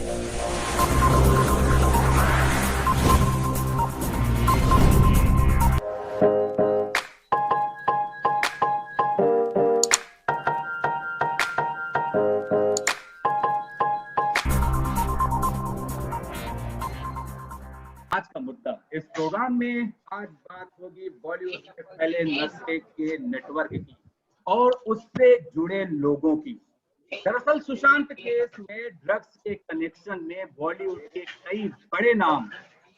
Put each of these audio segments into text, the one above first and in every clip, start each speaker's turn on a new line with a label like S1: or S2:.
S1: आज का मुद्दा इस प्रोग्राम में आज बात होगी बॉलीवुड में फैले नशे के नेटवर्क की और उससे जुड़े लोगों की। दरअसल सुशांत केस में ड्रग्स के कनेक्शन में बॉलीवुड के कई बड़े नाम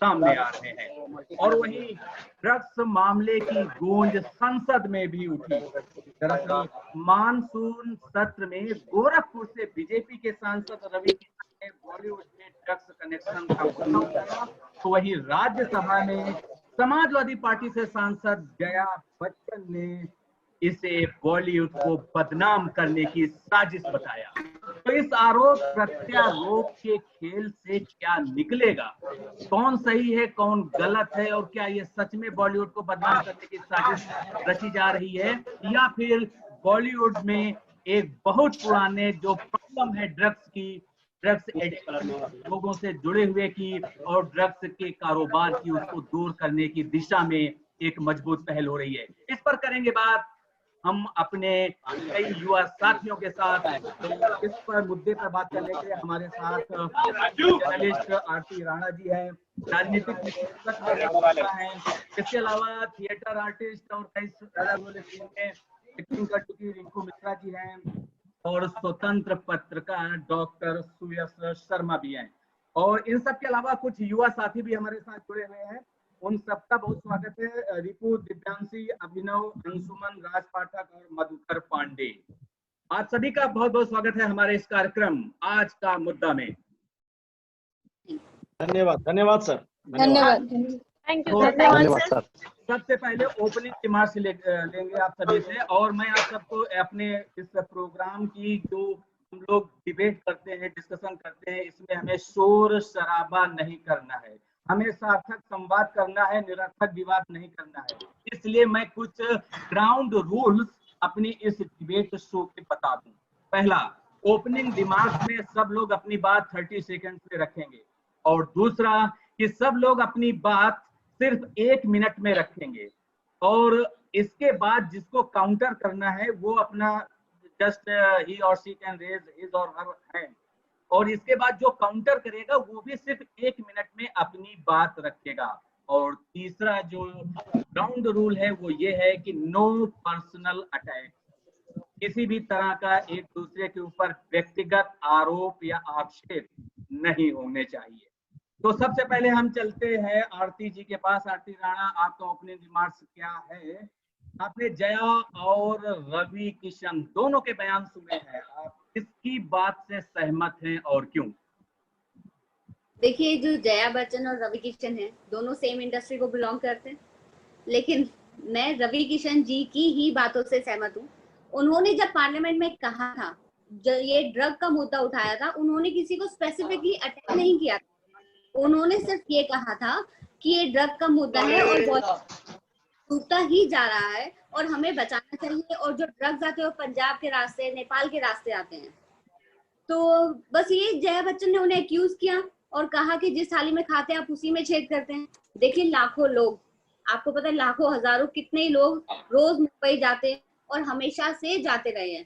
S1: सामने आ रहे हैं और वहीं ड्रग्स मामले की गूंज संसद में भी उठी। दरअसल मानसून सत्र में गोरखपुर से बीजेपी के सांसद रवि किशन ने बॉलीवुड में ड्रग्स कनेक्शन का मुद्दा उठाया, तो वहीं राज्यसभा में समाजवादी पार्टी से सांसद जया बच्चन ने इसे बॉलीवुड को बदनाम करने की साजिश बताया। तो इस आरोप प्रत्यारोप के खेल से क्या निकलेगा, कौन सही है कौन गलत है, और क्या ये सच में बॉलीवुड को बदनाम करने की साजिश रची जा रही है, या फिर बॉलीवुड में एक बहुत पुराने जो प्रॉब्लम है ड्रग्स की, ड्रग्स एडिक्ट लोगों से जुड़े हुए की और ड्रग्स के कारोबार की, उसको दूर करने की दिशा में एक मजबूत पहल हो रही है। इस पर करेंगे बात हम अपने कई युवा साथियों के साथ। तो इस पर मुद्दे पर बात करने के लिए हमारे साथ जर्नलिस्ट आरती राणा जी हैं, राजनीतिक विश्लेषक हैं, इसके अलावा थिएटर आर्टिस्ट और कई एक्टिंग कर चुकी रिंकू मिश्रा जी हैं, और स्वतंत्र पत्रकार डॉक्टर सुयश शर्मा भी हैं, और इन सब के अलावा कुछ युवा साथी भी हमारे साथ जुड़े हुए हैं। उन सबका बहुत स्वागत है। रिपु, दिव्यांशी, अभिनव, अंशुमन, राज पाठक और मधुकर पांडे, आप सभी का बहुत बहुत स्वागत है हमारे इस कार्यक्रम आज का मुद्दा में।
S2: धन्यवाद। धन्यवाद सर।
S3: धन्यवाद।
S4: Thank you.
S3: धन्यवाद सर।
S1: सबसे पहले ओपनिंग रिमार्क्स लेंगे आप सभी से, और मैं आप सबको अपने इस प्रोग्राम की जो हम लोग डिबेट करते हैं, डिस्कशन करते हैं, इसमें हमें शोर शराबा नहीं करना है, हमें सार्थक संवाद करना है, निरर्थक विवाद नहीं करना है। इसलिए मैं कुछ ग्राउंड रूल्स अपनी इस डिबेट शो के बता दूं। पहला, ओपनिंग रिमार्क्स में सब लोग अपनी बात 30 सेकंड पे रखेंगे, और दूसरा कि सब लोग अपनी बात सिर्फ 1 मिनट में रखेंगे, और इसके बाद जिसको काउंटर करना है वो अपना जस्ट ही और शी कैन रेज हिज और हर हैंड, और इसके बाद जो काउंटर करेगा वो भी सिर्फ 1 मिनट में अपनी बात रखेगा। और तीसरा जो ग्राउंड रूल है वो ये है कि नो पर्सनल अटैक, किसी भी तरह का एक दूसरे के ऊपर व्यक्तिगत आरोप या आक्षेप नहीं होने चाहिए। तो सबसे पहले हम चलते हैं आरती जी के पास। आरती राणा, आपका ओपनिंग रिमार्क्स क्या है? आपने जया और रवि किशन दोनों के बयान सुने हैं, आप किसकी बात से सहमत हैं और क्यों?
S3: देखिए, जो जया बच्चन और रवि किशन हैं, दोनों सेम इंडस्ट्री को बिलोंग करते हैं, लेकिन मैं रवि किशन जी की ही बातों से सहमत हूँ। उन्होंने जब पार्लियामेंट में कहा था, जो ये ड्रग का मुद्दा उठाया था, उन्होंने किसी को स्पेसिफिकली अटैक नहीं किया था, उन्होंने सिर्फ ये कहा था कि ये ड्रग का मुद्दा है और टूटता ही जा रहा है और हमें बचाना चाहिए, और जो ड्रग्स आते हैं वो पंजाब के रास्ते, नेपाल के रास्ते आते हैं। तो बस ये जया बच्चन ने उन्हें एक्यूज किया और कहा कि जिस थाली में खाते हैं आप उसी में छेद करते हैं। देखिए, लाखों लोग, आपको पता है लाखों हजारों कितने ही लोग रोज मुंबई जाते हैं और हमेशा से जाते रहे हैं,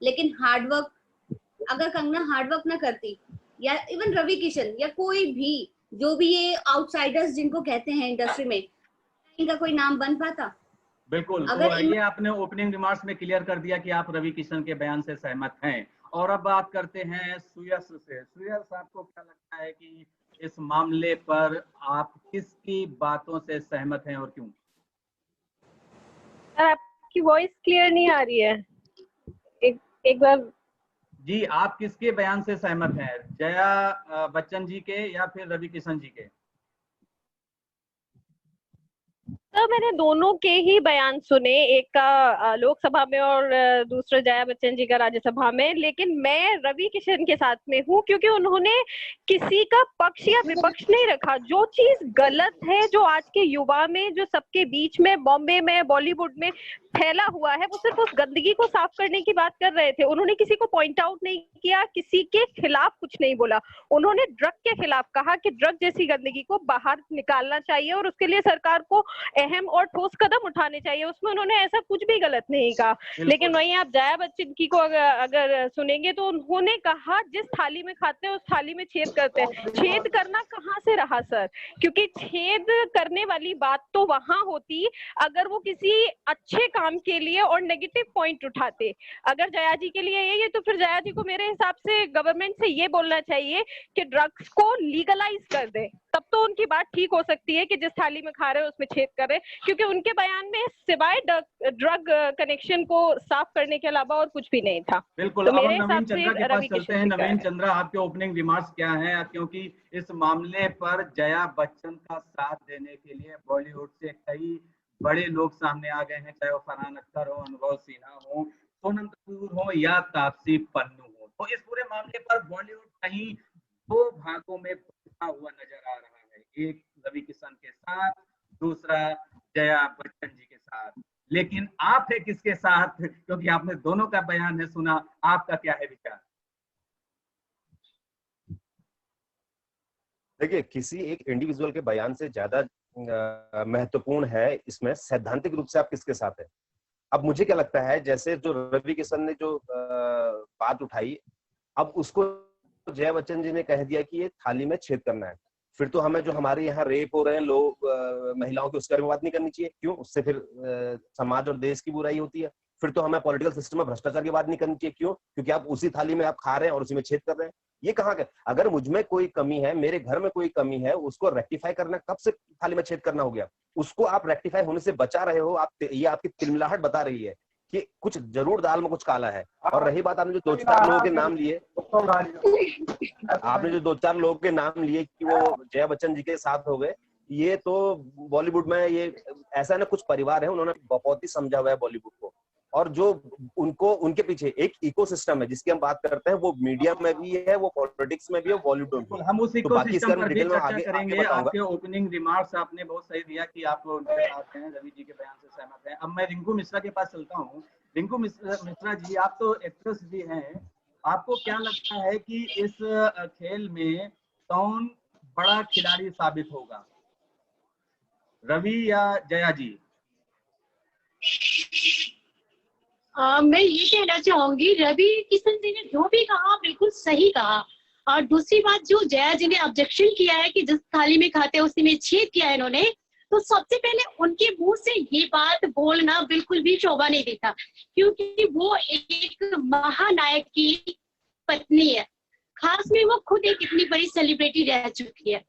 S3: लेकिन हार्डवर्क, अगर कंगना हार्डवर्क ना करती, या इवन रवि किशन या कोई भी, जो भी ये आउटसाइडर्स जिनको कहते हैं इंडस्ट्री में, इनका कोई नाम बन पाता?
S1: बिल्कुल।
S3: अगर
S1: तो ये आपने ओपनिंग रिमार्क्स में क्लियर कर दिया कि आप रवि किशन के बयान से सहमत हैं। और अब बात करते हैं सुयश से। सुयश, आपको क्या लगता है कि इस मामले पर आप किसकी बातों से सहमत हैं और क्यों?
S4: आपकी वॉइस क्लियर नहीं आ रही है, एक बार
S1: जी, आप किसके बयान से सहमत हैं, जया बच्चन जी के या फिर रवि किशन जी के?
S4: तो मैंने दोनों के ही बयान सुने, एक का लोकसभा में और दूसरा जया बच्चन जी का राज्यसभा में, लेकिन मैं रवि किशन के साथ में हूँ क्योंकि उन्होंने किसी का पक्ष या विपक्ष नहीं रखा। जो चीज गलत है, जो आज के युवा में, जो सबके बीच में, बॉम्बे में, बॉलीवुड में फैला हुआ है, वो सिर्फ उस गंदगी को साफ करने की बात कर रहे थे। उन्होंने किसी को पॉइंट आउट नहीं किया, किसी के खिलाफ कुछ नहीं बोला। उन्होंने ड्रग के खिलाफ कहा कि ड्रग जैसी गंदगी को बाहर निकालना चाहिए और उसके लिए सरकार को अहम और ठोस कदम उठाने चाहिए। उसमें उन्होंने ऐसा कुछ भी गलत नहीं कहा। लेकिन वहीं आप जया बच्चन की को अगर सुनेंगे तो उन्होंने कहा जिस थाली में खाते हैं उस थाली में छेद करते हैं। छेद करना कहाँ से रहा सर? क्योंकि छेद करने वाली बात तो वहां होती अगर वो किसी अच्छे काम के लिए और नेगेटिव पॉइंट उठाते। अगर जया जी के लिए यही है तो फिर जया जी को मेरे हिसाब से गवर्नमेंट से ये बोलना चाहिए कि ड्रग्स को लीगलाइज कर दे, तब तो उनकी बात ठीक हो सकती है कि जिस थाली में खा रहे हैं उसमें छेद कर रहे हैं। क्योंकि उनके बयान में सिवाय ड्रग कनेक्शन को साफ करने के अलावा और कुछ भी नहीं था।
S1: बिल्कुल।
S4: तो
S1: अब हम
S4: मेरे
S1: नवीन
S4: हिसाब से
S1: चंद्रा के पास
S4: रवि
S1: चलते हैं।
S4: किशन
S1: नवीन चंद्रा, आपके ओपनिंग रिमार्क्स क्या हैं? क्योंकि इस मामले पर जया बच्चन का साथ देने के लिए बॉलीवुड से कई बड़े लोग सामने आ गए हैं, चाहे वो फरहान अख्तर हो, अनुभव सिन्हा हो, सोनम कपूर हो या तापसी पन्नू हो। तो इस पूरे मामले पर बॉलीवुड कहीं दो भागों में बंटा हुआ नजर आ रहा है, एक रवि किशन के साथ, दूसरा जया बच्चन जी के साथ। लेकिन आप है किसके साथ? क्योंकि आपने दोनों का बयान है सुना, आपका क्या है विचार?
S2: देखिए, किसी एक इंडिविजुअल के बयान से ज्यादा महत्वपूर्ण है इसमें सैद्धांतिक रूप से आप किसके साथ हैं। अब मुझे क्या लगता है, जैसे जो रवि किशन ने जो बात उठाई, अब उसको जया बच्चन जी ने कह दिया कि ये थाली में छेद करना है, फिर तो हमें जो हमारे यहाँ रेप हो रहे हैं लोग, महिलाओं की, उसके बारे में बात नहीं करनी चाहिए। क्यों? उससे फिर समाज और देश की बुराई होती है। फिर तो हमें पॉलिटिकल सिस्टम में भ्रष्टाचार की बात नहीं करनी चाहिए। क्यों? क्योंकि आप उसी थाली में आप खा रहे हैं और उसी में छेद कर रहे हैं। ये कहाँ का? अगर मुझ में कोई कमी है, मेरे घर में कोई कमी है, उसको रेक्टिफाई करना कब से थाली में छेद करना हो गया? उसको आप रेक्टिफाई होने से बचा रहे हो। आप, ये आपकी तिलमिलाहट बता रही है कि कुछ जरूर दाल में कुछ काला है। और रही बात, आपने जो 2-4 लोगों के नाम लिए, आपने जो 2-4 लोगों के नाम लिए कि वो जया बच्चन जी के साथ हो गए, ये तो बॉलीवुड में ये ऐसा ना, कुछ परिवार है, उन्होंने बहुत ही समझा हुआ है बॉलीवुड को। और जो उनको, उनके पीछे एक इकोसिस्टम है जिसकी हम बात करते हैं, वो मीडिया में भी है, वो पॉलिटिक्स में भी है, बॉलीवुड में भी है।
S1: हम उस
S2: तो बाकी
S1: इकोसिस्टम पर भी
S2: डिटेल में
S1: चर्चा
S2: आगे
S1: करेंगे।
S2: बताऊंगा।
S1: आपके ओपनिंग रिमार्क्स आपने बहुत सही दिया कि आप उनके साथ हैं, रवि जी के बयान से सहमत हैं। अब मैं रिंकू मिश्रा के पास चलता हूँ। रिंकू मिश्रा जी, आप तो एक्ट्रेस भी हैं, आपको क्या लगता है कि इस खेल में कौन बड़ा खिलाड़ी साबित होगा, रवि या जया जी?
S5: मैं ये कहना चाहूंगी, रवि किशन जी ने जो भी कहा बिल्कुल सही कहा। और दूसरी बात, जो जया जी ने ऑब्जेक्शन किया है कि जिस थाली में खाते हैं उसी में छेद किया है इन्होंने, तो सबसे पहले उनके मुंह से ये बात बोलना बिल्कुल भी शोभा नहीं देता, क्योंकि वो एक महानायक की पत्नी है। खास में वो खुद एक इतनी बड़ी सेलिब्रिटी रह चुकी है।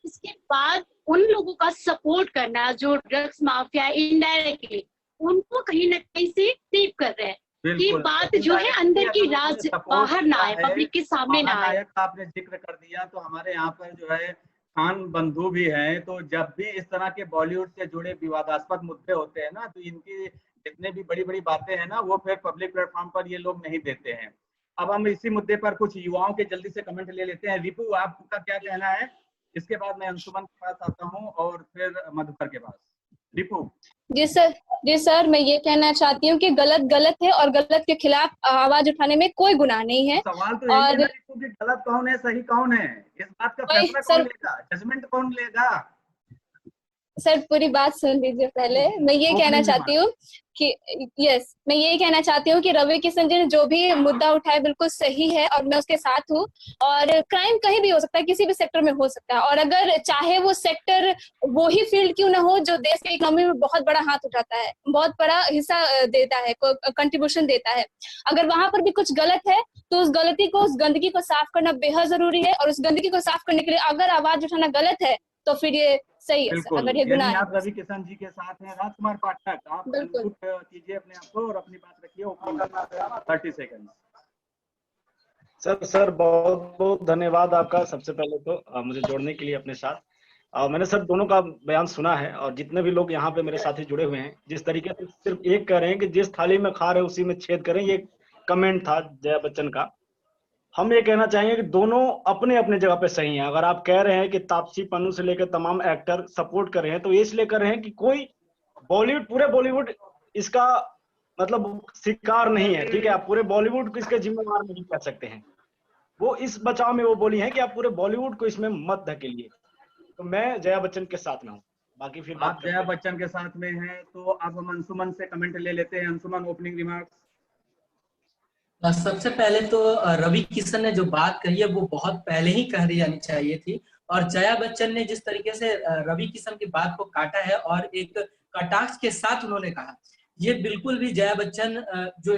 S5: इसके बाद उन लोगों का सपोर्ट करना जो ड्रग्स माफिया इनडायरेक्टली उनको कहीं ना कहीं से सेव कर रहे हैं। ये बात जो है अंदर की राज बाहर ना आए, पब्लिक के सामने ना आए।
S1: आपने जिक्र कर दिया, तो हमारे यहाँ पर जो है खान बंधु भी हैं, तो जब भी इस तरह के बॉलीवुड से जुड़े विवादास्पद मुद्दे होते हैं ना, तो इनकी जितने भी बड़ी बड़ी बातें हैं ना, वो फिर पब्लिक प्लेटफॉर्म पर ये लोग नहीं देते हैं। अब हम इसी मुद्दे पर कुछ युवाओं के जल्दी से कमेंट ले लेते हैं। रिपु, आपका क्या कहना है? इसके बाद मैं अंशुमन के पास आता हूँ और फिर मधुकर के पास। रिपु।
S6: जी सर, मैं ये कहना चाहती हूँ कि गलत गलत है और गलत के खिलाफ आवाज उठाने में कोई गुनाह नहीं है।
S1: सवाल तो यही है ना रिपु कि गलत कौन है, सही कौन है? इस बात का फैसला कौन लेगा, जजमेंट कौन लेगा?
S6: सर पूरी बात सुन लीजिए पहले। मैं ये कहना चाहती हूँ कि मैं ये कहना चाहती हूँ कि रवि किशन जी ने जो भी मुद्दा उठाया बिल्कुल सही है और मैं उसके साथ हूँ। और क्राइम कहीं भी हो सकता है, किसी भी सेक्टर में हो सकता है, और अगर चाहे वो सेक्टर वो ही फील्ड क्यों ना हो जो देश की इकोनॉमी में बहुत बड़ा हाथ उठाता है, बहुत बड़ा हिस्सा देता है, कंट्रीब्यूशन देता है, अगर वहां पर भी कुछ गलत है तो उस गलती को, उस गंदगी को साफ करना बेहद जरूरी है। और उस गंदगी को साफ करने के लिए अगर आवाज उठाना गलत है तो फिर ये सही है सर, अगर ये गुनाह है।
S1: आप रवि किशन जी के साथ हैं। राजकुमार पाठक, आप अनम्यूट कीजिए अपने आप को और अपनी बात रखिए। 30 सेकंड।
S7: सर बहुत बहुत धन्यवाद आपका, सबसे पहले तो मुझे जोड़ने के लिए अपने साथ। मैंने सर दोनों का बयान सुना है, और जितने भी लोग यहाँ पे मेरे साथी जुड़े हुए हैं, जिस तरीके से सिर्फ एक कह रहे हैं कि जिस थाली में खा रहे उसी में छेद करें, ये कमेंट था जया बच्चन का। हम ये कहना चाहेंगे कि दोनों अपने अपने जगह पे सही हैं। अगर आप कह रहे हैं कि तापसी पन्नू से लेकर तमाम एक्टर सपोर्ट कर रहे हैं, तो ये इसलिए कर रहे हैं कि कोई बॉलीवुड, पूरे बॉलीवुड इसका मतलब शिकार नहीं है, ठीक है। आप पूरे बॉलीवुड को इसके जिम्मेवार नहीं कर सकते हैं। वो इस बचाव में वो बोली है कि आप पूरे बॉलीवुड को इसमें मत धकेलिए। तो मैं जया बच्चन के साथ में हूँ। बाकी फिर
S1: आप जया बच्चन के साथ में हैं, तो अब हम अंशुमन से कमेंट ले लेते हैं। Anshuman, opening remarks.
S8: सबसे पहले तो रवि किशन ने जो बात कही है वो बहुत पहले ही कह दी जानी चाहिए थी, और जया बच्चन ने जिस तरीके से रवि किशन की बात को काटा है और एक कटाक्ष के साथ उन्होंने कहा, ये बिल्कुल भी जया बच्चन जो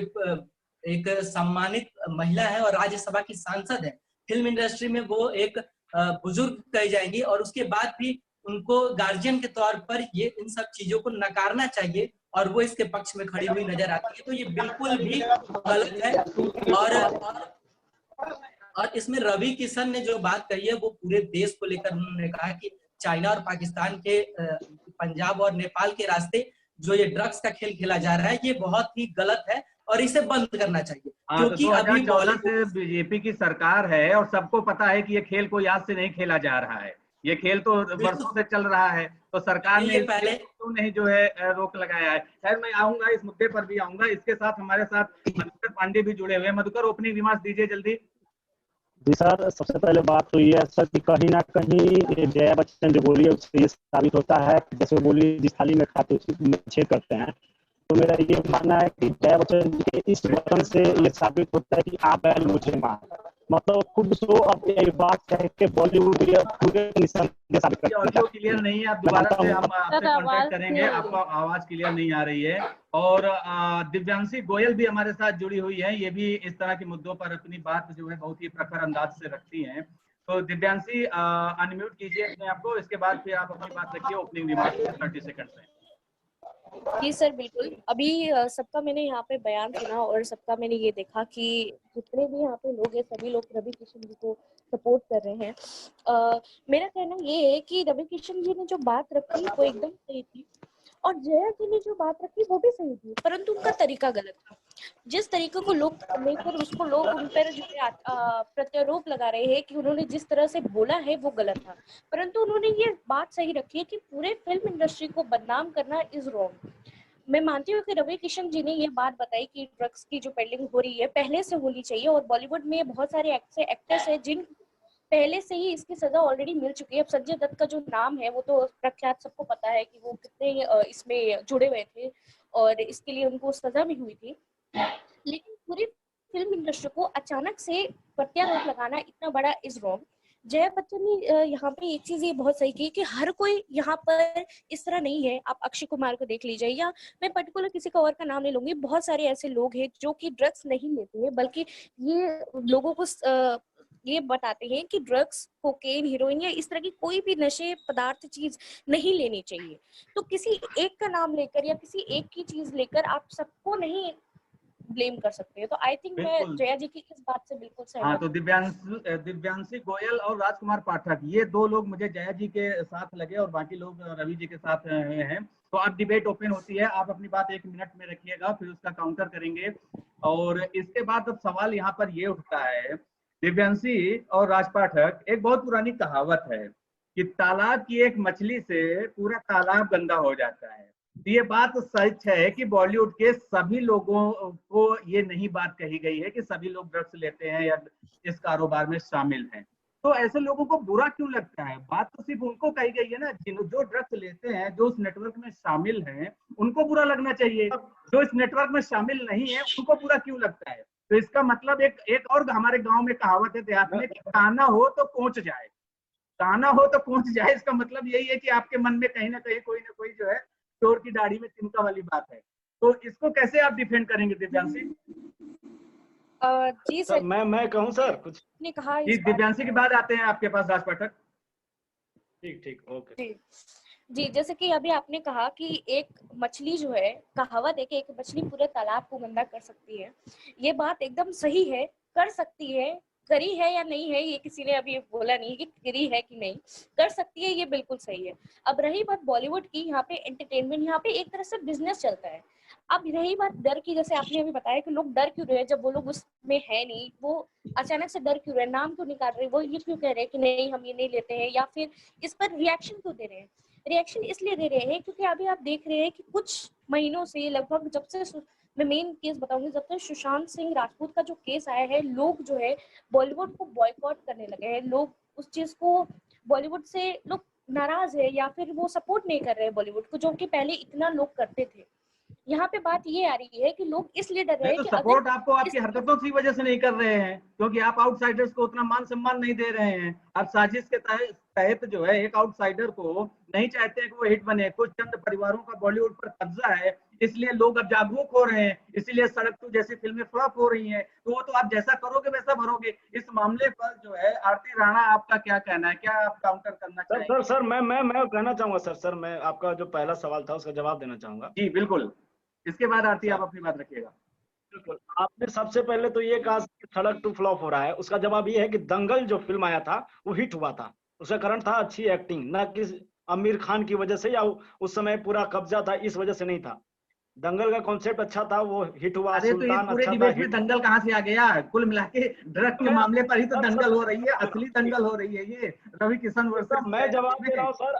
S8: एक सम्मानित महिला है और राज्यसभा की सांसद है, फिल्म इंडस्ट्री में वो एक बुजुर्ग कही जाएंगी, और उसके बाद भी उनको गार्जियन के तौर पर ये इन सब चीजों को नकारना चाहिए, और वो इसके पक्ष में खड़ी हुई नजर आती है। तो ये बिल्कुल भी गलत है। और इसमें रवि किशन ने जो बात कही है वो पूरे देश को लेकर उन्होंने कहा कि चाइना और पाकिस्तान के पंजाब और नेपाल के रास्ते जो ये ड्रग्स का खेल खेला जा रहा है, ये बहुत ही गलत है और इसे बंद करना चाहिए। क्योंकि
S1: तो
S8: अभी
S1: 2014 से बीजेपी की सरकार है और सबको पता है कि ये खेल कोई आज से नहीं खेला जा रहा है, ये खेल तो वर्षों से चल रहा है। तो सरकार ने पहले तो नहीं जो है रोक लगाया है। खैर, मैं आऊंगा इस मुद्दे पर भी आऊंगा। इसके साथ हमारे साथ मधुकर पांडे भी जुड़े हुए हैं। मधुकर, ओपनिंग रिमार्क्स दीजिए जल्दी।
S9: जी सर, सबसे पहले बात तो ये है सर कि कहीं ना कहीं जया बच्चन जो बोली है उससे ये साबित होता है, जैसे बोली जिस थाली में खाते उसी में छेद करते हैं। तो मेरा ये मानना है कि जया बच्चन के इस वचन से ये साबित होता है कि आप बैल मुझे मार, मतलब खुद तो अब एक बात कह के बॉलीवुड या पूरे निशान के साबित करते हैं।
S1: ऑडियो क्लियर नहीं है, आप दोबारा से हम आपसे कांटेक्ट करेंगे। आपको आवाज क्लियर नहीं आ रही है। और दिव्यांशी गोयल भी हमारे साथ जुड़ी हुई है, ये भी इस तरह के मुद्दों पर अपनी बात जो है बहुत ही प्रखर अंदाज से रखती हैं। तो दिव्यांशी, अनम्यूट कीजिए अपने आप को, इसके बाद फिर आप अपनी बात रखिए ओपनिंग रिमार्क्स 30 सेकंड में।
S10: जी सर, बिल्कुल। अभी सबका मैंने यहाँ पे बयान सुना और सबका मैंने ये देखा कि जितने भी यहाँ पे लोग हैं सभी लोग रवि किशन जी को सपोर्ट कर रहे हैं। मेरा कहना ये है कि रवि किशन जी ने जो बात रखी वो एकदम सही थी, और जया जी ने जो बात रखी वो भी सही थी, परंतु उनका तरीका गलत था। जिस तरीके को लोग लेकर उसको लोग उन पर जो प्रत्यारोप लगा रहे हैं कि उन्होंने जिस तरह से बोला है वो गलत था, परंतु उन्होंने ये बात सही रखी है कि पूरे फिल्म इंडस्ट्री को बदनाम करना इज रॉन्ग। मैं मानती हूँ कि रवि किशन जी ने ये बात बताई कि ड्रग्स की जो पेडलिंग हो रही है पहले से होनी चाहिए, और बॉलीवुड में बहुत सारे एक्टर्स हैं जिन पहले से ही इसकी सजा ऑलरेडी मिल चुकी है। अब संजय दत्त का जो नाम है वो तो प्रख्यात, सबको पता है कि वो कितने इसमें जुड़े हुए थे और इसके लिए उनको सजा भी हुई थी। लेकिन पूरी फिल्म इंडस्ट्री को अचानक से प्रत्यारोप लगाना इतना बड़ा इज रॉन्ग। जया बच्चन ने यहाँ पे एक चीज ये बहुत सही की कि हर कोई यहाँ पर इस तरह नहीं है। आप अक्षय कुमार को देख लीजिए, या मैं पर्टिकुलर किसी का और का नाम नहीं लूंगी, बहुत सारे ऐसे लोग हैं जो कि ड्रग्स नहीं लेते हैं, बल्कि ये लोगों को ये बताते हैं कि ड्रग्स, कोकेन, हीरोइन या इस तरह की कोई भी नशे पदार्थ चीज नहीं लेनी चाहिए। तो किसी एक का नाम लेकर या किसी एक की चीज लेकर आप सबको नहीं ब्लेम कर सकते हैं। तो आई थिंक मैं जया जी की इस बात से बिल्कुल सहमत हूं।
S1: हाँ, तो दिव्यांशी गोयल और राजकुमार पाठक, ये दो लोग मुझे जया जी के साथ लगे और बाकी लोग रवि जी के साथ हैं। तो अब डिबेट ओपन होती है। आप अपनी बात 1 मिनट में रखिएगा, फिर उसका काउंटर करेंगे। और इसके बाद अब सवाल यहाँ पर ये उठता है, दिव्यांशी और राज पाठक, एक बहुत पुरानी कहावत है कि तालाब की एक मछली से पूरा तालाब गंदा हो जाता है। ये बात सच है कि बॉलीवुड के सभी लोगों को ये नहीं बात कही गई है कि सभी लोग ड्रग्स लेते हैं या इस कारोबार में शामिल हैं। तो ऐसे लोगों को बुरा क्यों लगता है? बात तो सिर्फ उनको कही गई है ना, जो ड्रग्स लेते हैं, जो उस नेटवर्क में शामिल हैं, उनको बुरा लगना चाहिए। जो इस नेटवर्क में शामिल नहीं है उनको बुरा क्यों लगता है? तो इसका मतलब एक और हमारे गांव में कहावत है देहात में कि काना हो तो कोंच जाए, काना हो तो कोंच जाए। इसका मतलब यही है कि आपके मन में कहीं ना कहीं कोई ना कोई जो है चोर की दाढ़ी में तिनका वाली बात है। तो इसको कैसे आप डिफेंड करेंगे दिव्यांशी?
S10: जी सर,
S7: मैं कहूँ सर कुछ
S10: ने कहा
S1: जी, दिव्यांशी के बाद आते हैं आपके पास राज पाठक।
S7: ठीक, ओके
S10: जी, जैसे कि अभी आपने कहा कि एक मछली जो है, कहावत है कि एक मछली पूरे तालाब को गंदा कर सकती है। ये बात एकदम सही है, कर सकती है, करी है या नहीं है, ये किसी ने अभी बोला नहीं कि करी है कि नहीं, कर सकती है, ये बिल्कुल सही है। अब रही बात बॉलीवुड की, यहाँ पे एंटरटेनमेंट, यहाँ पे एक तरह से बिजनेस चलता है। अब रही बात डर की, जैसे आपने अभी बताया कि लोग डर क्यों रहे हैं जब वो लोग उसमें है नहीं, वो अचानक से डर क्यों रहे, नाम क्यों निकाल रहे, वो ये क्यों कह रहे हैं कि नहीं हम ये नहीं लेते हैं, या फिर इस पर रिएक्शन क्यों दे रहे हैं? रिएक्शन इसलिए दे रहे हैं क्योंकि अभी आप देख रहे हैं कि कुछ महीनों से, लगभग जब से, मैं मेन केस बताऊंगी, जब तक सुशांत सिंह राजपूत का जो केस आया है, लोग जो है बॉलीवुड को बॉयकॉट करने लगे हैं। लोग उस चीज को, बॉलीवुड से लोग नाराज है या फिर वो सपोर्ट नहीं कर रहे हैं बॉलीवुड को, जो कि पहले इतना लोग करते थे। यहाँ पे बात ये आ रही है कि लोग इसलिए डर रहे हैं
S1: तो
S10: कि
S1: सपोर्ट
S10: अगर
S1: आपको आपकी हरकतों की वजह से नहीं कर रहे हैं, क्योंकि आप आउटसाइडर्स को उतना मान सम्मान नहीं दे रहे हैं। आप साजिश के तहत जो है एक आउटसाइडर को नहीं चाहते हैं कि वो हिट बने। कुछ चंद परिवारों का बॉलीवुड पर कब्जा है, इसलिए लोग अब जागरूक हो रहे हैं, इसीलिए सड़क टू जैसी फिल्में फ्लॉप हो रही हैं। तो वो तो आप जैसा करोगे वैसा भरोगे। इस मामले पर जो है आरती राणा, आपका क्या कहना है, क्या आप काउंटर करना
S7: सर
S1: चाहेंगे?
S7: सर सर मैं कहना चाहूंगा सर मैं आपका जो पहला सवाल था उसका जवाब देना चाहूंगा।
S1: जी बिल्कुल, इसके बाद आरती आप
S7: सर
S1: अपनी बात रखिएगा।
S7: बिल्कुल, आपने सबसे पहले तो ये कहा कि सड़क टू फ्लॉप हो रहा है, उसका जवाब ये है कि दंगल जो फिल्म आया था वो हिट हुआ था। उसका कारण था अच्छी एक्टिंग, ना कि आमिर खान की वजह से या उस समय पूरा कब्जा था इस वजह से नहीं था। दंगल का कॉन्सेप्ट अच्छा था, वो हिट हुआ।
S1: अरे तो इस
S7: सुल्तान
S1: पूरे
S7: अच्छा था,
S1: डिबेट में
S7: हिट।
S1: दंगल कहाँ से आ गया? कुल मिला के ड्रग के
S7: मैं
S1: मामले पर ही तो
S7: सर
S1: दंगल हो रही है,
S7: सर
S1: असली दंगल हो रही है ये रवि किशन
S7: सर
S1: वर्सेस
S7: मैं जवाब दे रहा
S1: में।
S7: हूँ सर।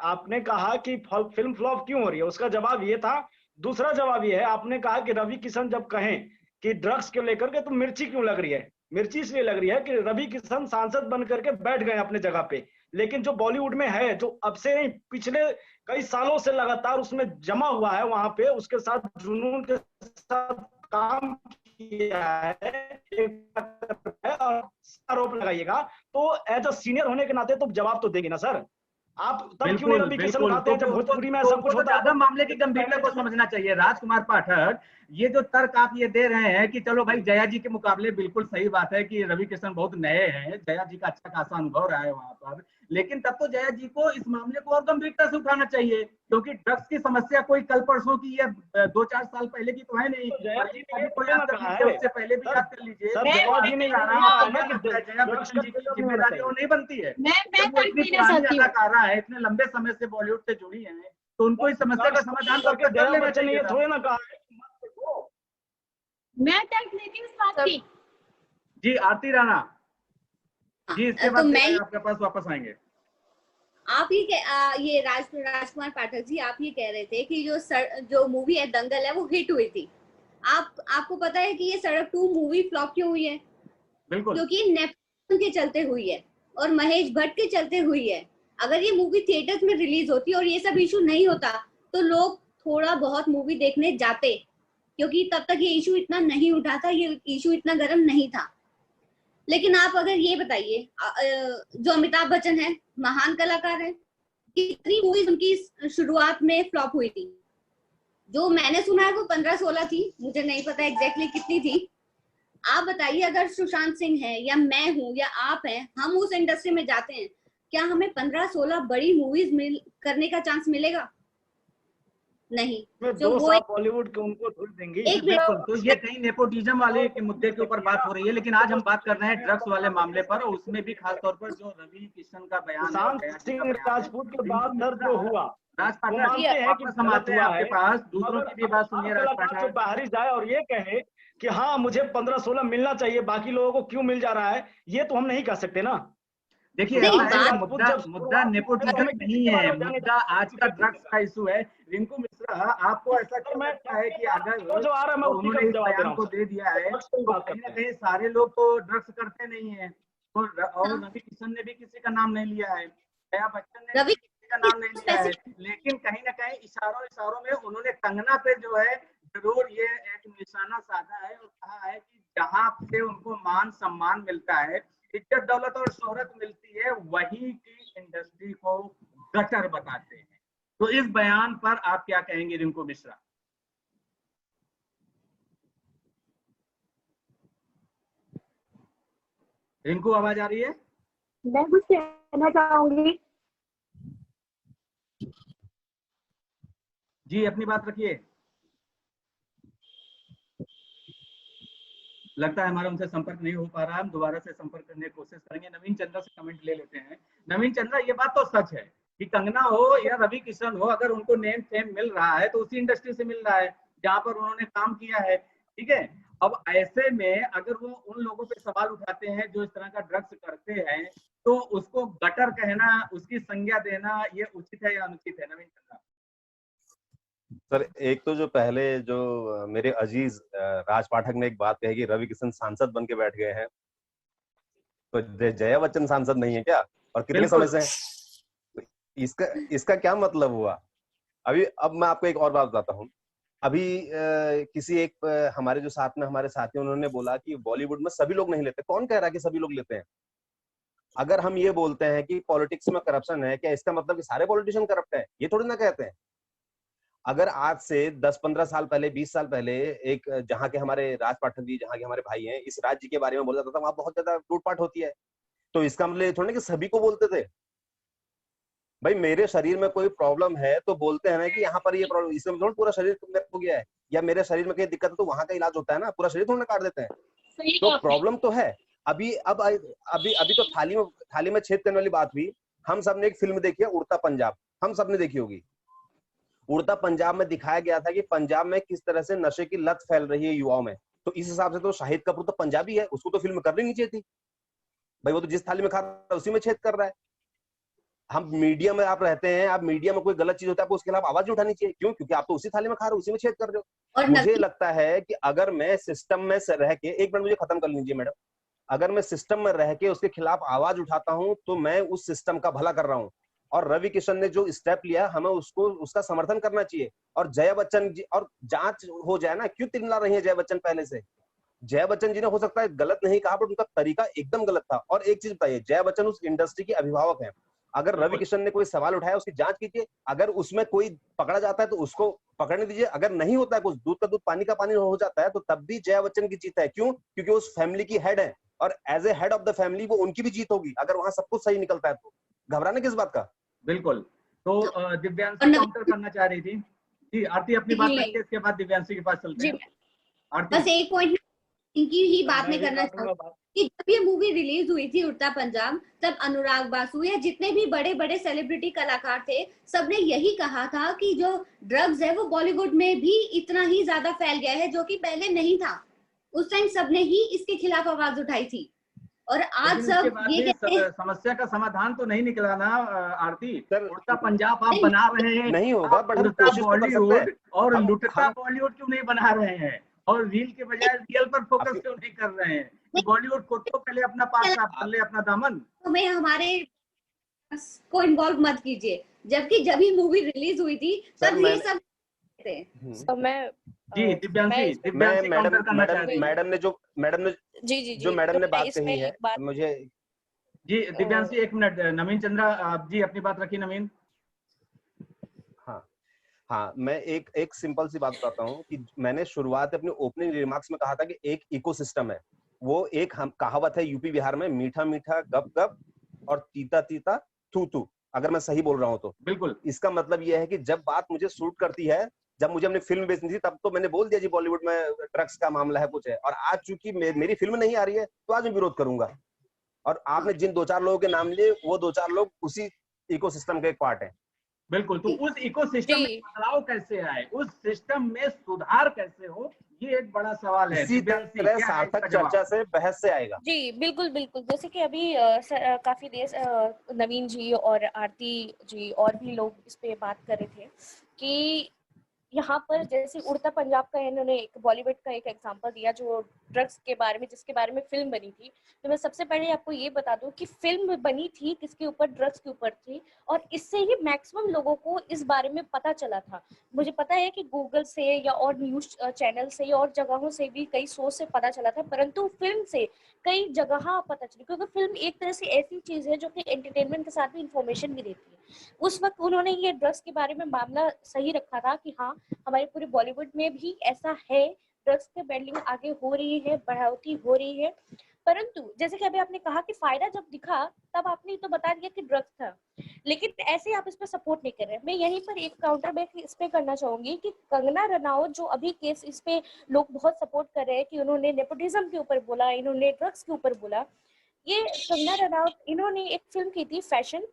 S7: आपने कहा कि फिल्म फ्लॉप क्यों हो रही है, उसका जवाब ये था। दूसरा जवाब ये है, आपने कहा कि रवि किशन जब कहें कि ड्रग्स को लेकर के तो मिर्ची क्यों लग रही है। मिर्ची इसलिए लग रही है कि रवि किशन सांसद बन करके बैठ गए अपने जगह पे, लेकिन जो बॉलीवुड में है, जो अब से नहीं पिछले कई सालों से लगातार उसमें जमा हुआ है, वहां पे उसके साथ जुनून के साथ काम किया है और आरोप लगाइएगा, तो एज अ सीनियर होने के नाते तो जवाब तो देंगे ना सर। आप तब क्यों नहीं
S1: बिल्कुल
S7: रवि किशन
S1: बिल्कुल,
S7: उठाते हैं जब भोजपुरी में ऐसा कुछ
S1: तो
S7: होता है
S1: ज्यादा मामले की
S7: तो
S1: गंभीरता को समझना चाहिए। राजकुमार पाठक, ये जो तर्क आप ये दे रहे हैं कि चलो भाई जया जी के मुकाबले, बिल्कुल सही बात है कि रवि किशन बहुत नए हैं, जया जी का अच्छा खासा अनुभव रहा है वहां पर, लेकिन तब तो जया जी को इस मामले को और गंभीरता से उठाना चाहिए, क्योंकि ड्रग्स की समस्या कोई कल परसों की या 2-4 साल पहले की तो है नहीं।
S7: तो जया जी ने ये
S1: कोई
S7: थोड़ी
S1: याद
S7: ना
S1: कर
S7: कहा
S1: लीजिए,
S7: है
S1: उससे पहले भी
S7: सर।
S1: याद कर लीजिए।
S7: सर जया जी ने ये
S1: राणा,
S7: नहीं कहा
S1: आपको
S7: है ना
S1: क्या
S7: कि
S1: लगता है जया
S7: ड्रग्स
S1: बच्चन
S7: का
S1: जी की
S7: ट्रेलर नहीं होना
S1: जिम्मेदारी वो
S7: चाहिए।
S1: नहीं बनती है?
S5: मैं
S1: जब वो
S5: तर्क
S1: इतनी
S5: देना
S1: पुरानी
S5: चाहती हूँ।
S1: अदाकारा है, इतने लंबे समय से बॉलीवुड से जुड़ी हैं, तो उनको इस समस्या का
S7: ड्रग्स को
S1: समाधान
S7: लेकर
S1: कब
S7: के
S1: तक कर
S7: जया
S1: लेना
S7: बच्चन ने
S1: चाहिए
S7: ये
S1: था।
S7: थोड़ी ना कहा है कि मत देखो।
S5: मैं तर्क देती हूँ इस बात की।
S1: जी आरती राणा जी, इसके
S3: तो
S1: बाद
S3: मैं
S1: आपके पास वापस आएंगे।
S3: आप ये राजकुमार पाठक जी, आप ये कह रहे थे कि जो मूवी है दंगल है वो हिट हुई थी। आपको पता है कि ये सड़क 2 मूवी फ्लॉप क्यों हुई है?
S1: बिल्कुल,
S3: क्योंकि नेपोटिज्म के चलते हुई है और महेश भट्ट के चलते हुई है। अगर ये मूवी थिएटर्स में रिलीज होती और ये सब इशू नहीं होता तो लोग थोड़ा बहुत मूवी देखने जाते, क्योंकि तब तक ये इशू इतना नहीं उठा था, ये इशू इतना गर्म नहीं था। लेकिन आप अगर ये बताइए, जो अमिताभ बच्चन है, महान कलाकार है, कितनी मूवीज उनकी शुरुआत में फ्लॉप हुई थी? जो मैंने सुना है वो 15-16 थी, मुझे नहीं पता एग्जैक्टली कितनी थी। आप बताइए, अगर सुशांत सिंह है या मैं हूं या आप हैं, हम उस इंडस्ट्री में जाते हैं, क्या हमें 15-16 बड़ी मूवीज करने का चांस मिलेगा? नहीं। जो
S7: 2
S3: वो
S7: साल बॉलीवुड के उनको धुल देंगी।
S3: एक
S1: बिल्कुल, तो ये
S3: मिनट,
S1: कहीं नेपोटिज्म वाले के मुद्दे के ऊपर बात हो रही है, लेकिन आज हम बात कर रहे हैं ड्रग्स वाले मामले पर, और उसमें भी खास तौर पर जो रवि किशन का बयान है और
S7: सुशांत
S1: जया जी का
S7: सिंह
S1: बयान है।
S7: राजपूत के बाद सर जो हुआ,
S1: राज
S7: वो
S1: पाठक,
S7: मानते हैं कि
S1: वापस हम
S7: गलत
S1: आते हैं
S7: हुआ
S1: आपके
S7: है,
S1: पास, दूसरों
S7: मगर
S1: की भी बात सुनिए।
S7: हर
S1: राज
S7: कलाकार जो
S1: पाठक,
S7: बाहरी जाए और ये कहे कि हाँ मुझे 15-16 मिलना चाहिए, बाकी लोगों को क्यों मिल जा रहा है, ये तो हम नहीं कह सकते ना।
S1: देखिए
S3: नहीं
S7: सुशांत
S1: ऐसा
S7: सिंह
S1: है,
S3: बात
S7: राजपूत
S1: मुद्दा
S7: जब
S1: मुद्दा
S7: शुरुआत में आए तो
S1: नेपोटिज्म
S7: हमें किसी
S1: नहीं
S7: के बारे
S1: है,
S7: में जानने
S1: मुद्दा आज का ड्रग्स का इशू है। रिंकू मिश्रा, आपको ऐसा
S7: सर
S1: क्यों
S7: मैं
S1: लगता है कि अगर
S7: जो आ रहा है मैं उसी का
S1: उन्होंने इस
S7: जवाब दे रहा
S1: बयान
S7: हूँ
S1: को
S7: सर।
S1: दे दिया है,
S7: ड्रग्स की
S1: तो
S7: बात
S1: कहीं ना
S7: करते हैं।
S1: कहीं सारे लोग तो ड्रग्स करते नहीं है, और
S3: हाँ,
S1: रवि किशन ने भी किसी का नाम नहीं लिया है, जया बच्चन ने भी
S3: रवि
S1: किसी का नाम नहीं लिया है,
S3: स्पेसिफिक
S1: लेकिन कहीं ना कहीं इशारों इशारों में उन्होंने कंगना पे जो है जरूर ये एक निशाना साधा है और कहा है कि जहां से उनको मान सम्मान मिलता है, इज्जत दौलत और शोहरत मिलती है, वही की इंडस्ट्री को गटर बताते हैं। तो इस बयान पर आप क्या कहेंगे रिंकू मिश्रा? रिंकू, आवाज आ रही है?
S5: मैं कुछ कहना चाहूंगी।
S1: जी अपनी बात रखिए। लगता है हमारा उनसे संपर्क नहीं हो पा रहा है, हम दोबारा से संपर्क करने की कोशिश करेंगे। नवीन चंद्रा से कमेंट ले लेते हैं। नवीन चंद्रा, ये बात तो सच है कि कंगना हो या रवि किशन हो, अगर उनको नेम फेम मिल रहा है तो उसी इंडस्ट्री से मिल रहा है जहां पर उन्होंने काम किया है, ठीक है। अब ऐसे में अगर वो उन लोगों पे सवाल उठाते हैं जो इस तरह का ड्रग्स करते हैं, तो उसको गटर कहना, उसकी संज्ञा देना, ये उचित है या अनुचित है? नवीन चंद्रा।
S2: सर, एक तो जो पहले जो मेरे अजीज राज पाठक ने एक बात कही कि रवि किशन सांसद बन के बैठ गए हैं, तो जया बच्चन सांसद नहीं है क्या? और कितने समय से हैं? इसका क्या मतलब हुआ? अभी अब मैं आपको एक और बात बताता हूँ। अभी किसी एक हमारे जो साथ में हमारे साथी, उन्होंने बोला कि बॉलीवुड में सभी लोग नहीं लेते। कौन कह रहा है कि सभी लोग लेते हैं? अगर हम ये बोलते हैं कि पॉलिटिक्स में करप्शन है, क्या इसका मतलब कि सारे पॉलिटिशियन करप्ट है? ये थोड़ी ना कहते हैं। अगर आज से 10-15 साल पहले, 20 साल पहले एक जहाँ के हमारे राज पाठक जी, जहाँ के हमारे भाई हैं, इस राज्य के बारे में बोला जाता था, वहां बहुत ज्यादा लूटपाट होती है, तो इसका मतलब ये थोड़ी ना कि सभी को बोलते थे। भाई मेरे शरीर में कोई प्रॉब्लम है तो बोलते हैं ना कि यहाँ पर ये प्रॉब्लम, इसमें मतलब पूरा शरीर मेरे को गया है, या मेरे शरीर में कोई दिक्कत है तो वहां का इलाज होता है ना, पूरा शरीर थोड़ा ना काट देते हैं। तो प्रॉब्लम तो है। अभी तो थाली में छेद करने वाली बात हुई। हम सबने एक फिल्म देखी है उड़ता पंजाब, हम सबने देखी होगी। उड़ता पंजाब में दिखाया गया था कि पंजाब में किस तरह से नशे की लत फैल रही है युवाओं में। तो इस हिसाब से तो शाहिद कपूर तो पंजाबी है, उसको तो फिल्म करनी नहीं चाहिए थी भाई। वो तो जिस थाली में खा रहा है उसी में छेद कर रहा है। हम मीडिया में आप रहते हैं, आप मीडिया में कोई गलत चीज होता है आपको उसके खिलाफ आवाज उठानी चाहिए। क्यों? क्योंकि आप तो उसी थाली में खा रहे हो, उसी में छेद कर रहे हो। मुझे लगता है कि अगर मैं सिस्टम में रह के, एक मिनट मुझे खत्म कर लीजिए मैडम, अगर मैं सिस्टम में रह के उसके खिलाफ आवाज उठाता हूं तो मैं उस सिस्टम का भला कर रहा हूं। और रवि किशन ने जो स्टेप लिया, हमें उसका समर्थन करना चाहिए। और जया बच्चन जी, और जांच हो जाए ना, क्यों तिलमिला रही है जया बच्चन पहले से? जया बच्चन जी ने हो सकता है गलत नहीं कहा, बट उनका तरीका एकदम गलत था। और एक चीज बताइए, जया बच्चन उस इंडस्ट्री की अभिभावक है। अगर रवि किशन ने कोई सवाल उठाया, उसकी जांच कीजिए। अगर उसमें कोई पकड़ा जाता है तो उसको पकड़ने दीजिए। अगर नहीं होता है, कुछ दूध का दूध पानी का पानी हो जाता है, तो तब भी जया बच्चन की जीत है। क्यों? क्योंकि उस फैमिली की हेड है, और as a head of the family वो उनकी भी जीत होगी अगर वहां सब कुछ सही निकलता है। तो घबराने किस बात का?
S1: बिल्कुल। तो दिव्यांशी काउंटर करना चाह रही थी जी। आरती अपनी बात रखिए, इसके बाद दिव्यांशी के पास चलते हैं। आरती,
S3: बस एक पॉइंट इनकी ही बात में करना चाहूंगी कि जब ये मूवी रिलीज हुई थी उड़ता पंजाब, तब अनुराग बासु या जितने भी बड़े बड़े सेलिब्रिटी कलाकार थे, सबने यही कहा था कि जो ड्रग्स है वो बॉलीवुड में भी इतना ही ज्यादा फैल गया है, जो कि पहले नहीं था। उस टाइम सबने ही इसके खिलाफ आवाज उठाई थी। और आज सब ये कहते हैं,
S1: समस्या का समाधान तो नहीं निकला ना आरती। उड़ता पंजाब आप बना रहे हैं,
S2: नहीं होगा, बट हम
S1: उड़ता
S2: कोशिश तो कर सकते
S1: बॉलीवुड
S2: हैं।
S1: और लुटता बॉलीवुड क्यों नहीं बना रहे हैं? और रील के बजाय रियल पर फोकस क्यों नहीं कर रहे हैं? बॉलीवुड खुद तो पहले अपना पास साफ कर ले, अपना दामन।
S3: हमें हमारे को इन्वॉल्व मत कीजिए। जबकि जब ही मूवी रिलीज हुई थी तब ये सब थे।
S10: तो मैं
S1: जी दिव्यांशी
S2: मैडम ने जो मैडम ने बात कही है, मुझे
S1: जी दिव्यांशी एक मिनट, नवीन चंद्रा आप जी अपनी बात रखिए। नवीन।
S2: हाँ, मैं एक सिंपल सी बात बताता हूँ कि मैंने शुरुआत अपने ओपनिंग रिमार्क्स में कहा था कि एक इकोसिस्टम है। वो एक कहावत है यूपी बिहार में, मीठा मीठा गप गप और तीता तीता थू थू, अगर मैं सही बोल रहा हूँ तो।
S1: बिल्कुल।
S2: इसका मतलब यह है कि जब बात मुझे सूट करती है, जब मुझे अपनी फिल्म बेचनी थी, तब तो मैंने बोल दिया जी बॉलीवुड में ड्रग्स का मामला है, कुछ है। और आज चूंकि मेरी फिल्म नहीं आ रही है, तो आज मैं विरोध करूंगा। और आपने जिन 2-4 लोगों के नाम लिए, वो 2-4 लोग उसी इकोसिस्टम के एक पार्ट है।
S1: बिल्कुल। तो उस इकोसिस्टम में बदलाव कैसे आए, उस सिस्टम में सुधार कैसे हो, ये एक बड़ा सवाल है।
S2: इसी तरह सार्थक चर्चा से, बहस से आएगा।
S10: जी बिल्कुल बिल्कुल। जैसे कि अभी काफी देर नवीन जी और आरती जी और भी लोग इस पे बात कर रहे थे कि यहाँ पर जैसे उड़ता पंजाब का इन्होंने एक बॉलीवुड का एक एग्जांपल दिया जो ड्रग्स के बारे में, जिसके बारे में फिल्म बनी थी। तो मैं सबसे पहले आपको ये बता दूं कि फिल्म बनी थी किसके ऊपर, ड्रग्स के ऊपर थी, और इससे ही मैक्सिमम लोगों को इस बारे में पता चला था। मुझे पता है कि गूगल से या और न्यूज चैनल से और जगहों से भी, कई सोर्स से पता चला था, परंतु फिल्म से कई जगह पता चली, क्योंकि फिल्म एक तरह से ऐसी चीज है जो कि एंटरटेनमेंट के साथ भी इंफॉर्मेशन भी देती है। उस वक्त उन्होंने ये ड्रग्स के बारे में मामला सही रखा था कि हाँ हमारे पूरे बॉलीवुड में भी ऐसा है, ड्रग्स के बैडलिंग आगे हो रही है, बढ़ोतरी हो रही है। परंतु जैसे कि अभी आपने कहा कि फायदा जब दिखा तब आपने तो बता दिया कि ड्रग्स था, लेकिन ऐसे आप इस पर सपोर्ट नहीं कर रहे। मैं यहीं पर एक काउंटर बैक इस पे करना चाहूंगी कि कंगना रनौत जो अभी केस इस पे लोग बहुत सपोर्ट कर रहे हैं कि उन्होंने नेपोटिज्म के ऊपर बोला, इन्होंने ड्रग्स के ऊपर बोला। ये कंगना रनौत इन्होंने एक फिल्म की थी फैशन,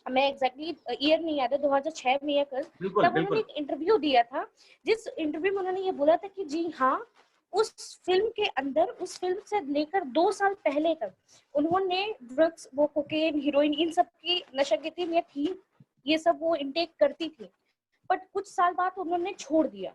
S10: मैं एग्जैक्टली ईयर नहीं याद है, 2006 में या कल, तब उन्होंने एक इंटरव्यू दिया था जिस इंटरव्यू में उन्होंने ये बोला था कि जी हाँ, उस फिल्म के अंदर, उस फिल्म से लेकर 2 साल पहले तक उन्होंने ड्रग्स, वो कोकेन, हीरोइन, इन सब की नशा की में थी, ये सब वो इनटेक करती थी, बट कुछ साल बाद उन्होंने छोड़ दिया।